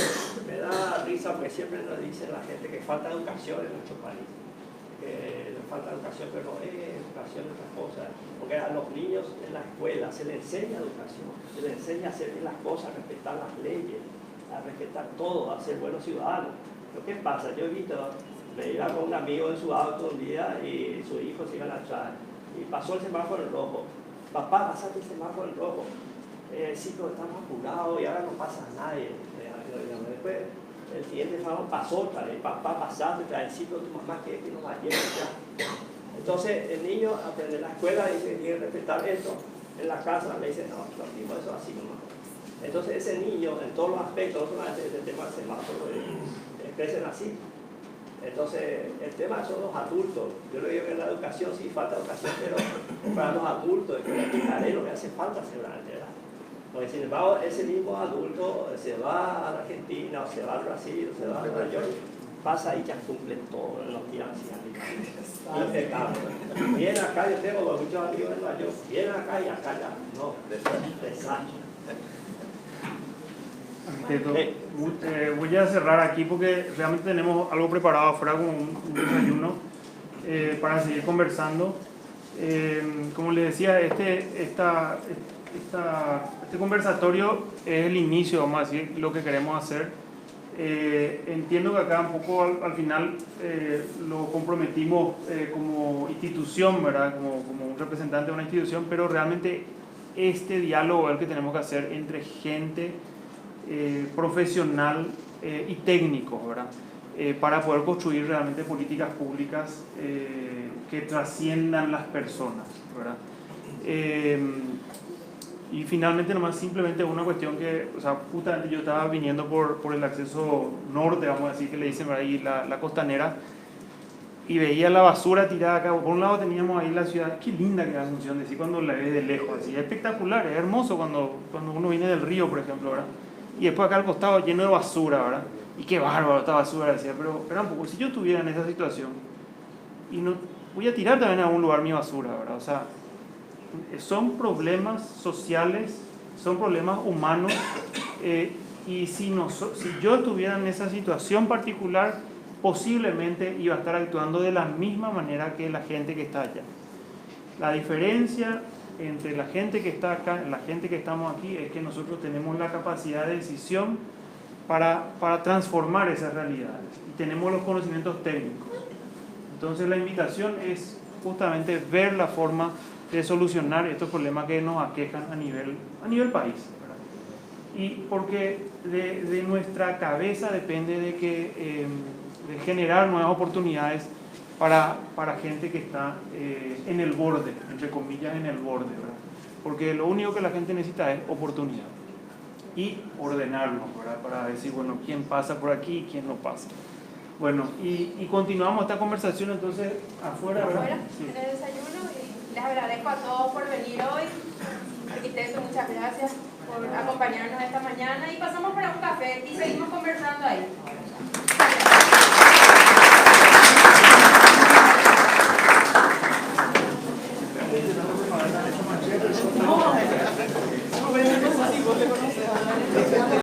S3: me da risa, porque siempre nos dice la gente que falta educación en nuestro país. Que le falta educación, pero no es educación de otras cosas. Porque a los niños en la escuela se les enseña educación, se les enseña a hacer bien las cosas, a respetar las leyes, a respetar todo, a ser buenos ciudadanos. Lo que pasa, yo he visto, me iba con un amigo en su auto un día y su hijo se iba a lanzar y pasó el semáforo en rojo. Papá, pasaste el semáforo en rojo. Sí, pero estamos apurados y ahora no pasa nadie. Después, el siguiente semáforo pasó otra vez. Papá, pasaste, trae el sitio, tu mamá quiere que nos vayamos ya. Entonces, el niño, en la escuela, dice que tiene que respetar esto. En la casa le dice, no, lo mismo, eso así nomás. Entonces, ese niño, en todos los aspectos, no solamente el tema del semáforo, crecen así. Entonces, el tema son los adultos. Yo le digo que en la educación sí falta educación, pero para los adultos, es que le explicaré lo que hace falta seguramente, ¿verdad? Porque sin embargo, ese mismo adulto se va a la Argentina, o se va al Brasil, o se va a Nueva York, pasa y ya cumple todo, los tiran así, impecable. Vienen acá, yo tengo muchos amigos en Nueva York, vienen acá y acá ya, no, desastre.
S1: Voy a cerrar aquí porque realmente tenemos algo preparado afuera como un desayuno para seguir conversando. Como les decía, este conversatorio es el inicio, vamos a decir, lo que queremos hacer. Entiendo que acá un poco al final lo comprometimos como institución, ¿verdad? Como un representante de una institución, pero realmente este diálogo es el que tenemos que hacer entre gente profesional y técnico, ¿verdad? Para poder construir realmente políticas públicas que trasciendan las personas, ¿verdad? Y finalmente nomás simplemente una cuestión que, o sea, justamente yo estaba viniendo por el acceso norte, vamos a decir que le dicen por ahí, la costanera, y veía la basura tirada acá. Por un lado teníamos ahí la ciudad, qué linda que es Asunción, decir, cuando la ves de lejos, así, es espectacular, es hermoso cuando uno viene del río, por ejemplo, ¿verdad? Y después acá al costado lleno de basura, ¿verdad? Y qué bárbaro esta basura, decía, pero espera un poco, si yo estuviera en esa situación, y no, voy a tirar también a un lugar mi basura, ¿verdad? O sea, son problemas sociales, son problemas humanos, y si yo estuviera en esa situación particular, posiblemente iba a estar actuando de la misma manera que la gente que está allá. La diferencia entre la gente que está acá y la gente que estamos aquí es que nosotros tenemos la capacidad de decisión para transformar esas realidades y tenemos los conocimientos técnicos. Entonces la invitación es justamente ver la forma de solucionar estos problemas que nos aquejan a nivel país, ¿verdad? Y porque de nuestra cabeza depende de generar nuevas oportunidades para gente que está en el borde, entre comillas, en el borde, ¿verdad? Porque lo único que la gente necesita es oportunidad y ordenarlo, ¿verdad? Para decir, bueno, quién pasa por aquí y quién no pasa. Bueno, y continuamos esta conversación entonces afuera, ¿verdad?
S9: Afuera,
S1: Sí.
S9: en el desayuno, y les agradezco a todos por venir hoy. Arquitecto, muchas gracias por acompañarnos esta mañana y pasamos para un café y seguimos conversando ahí.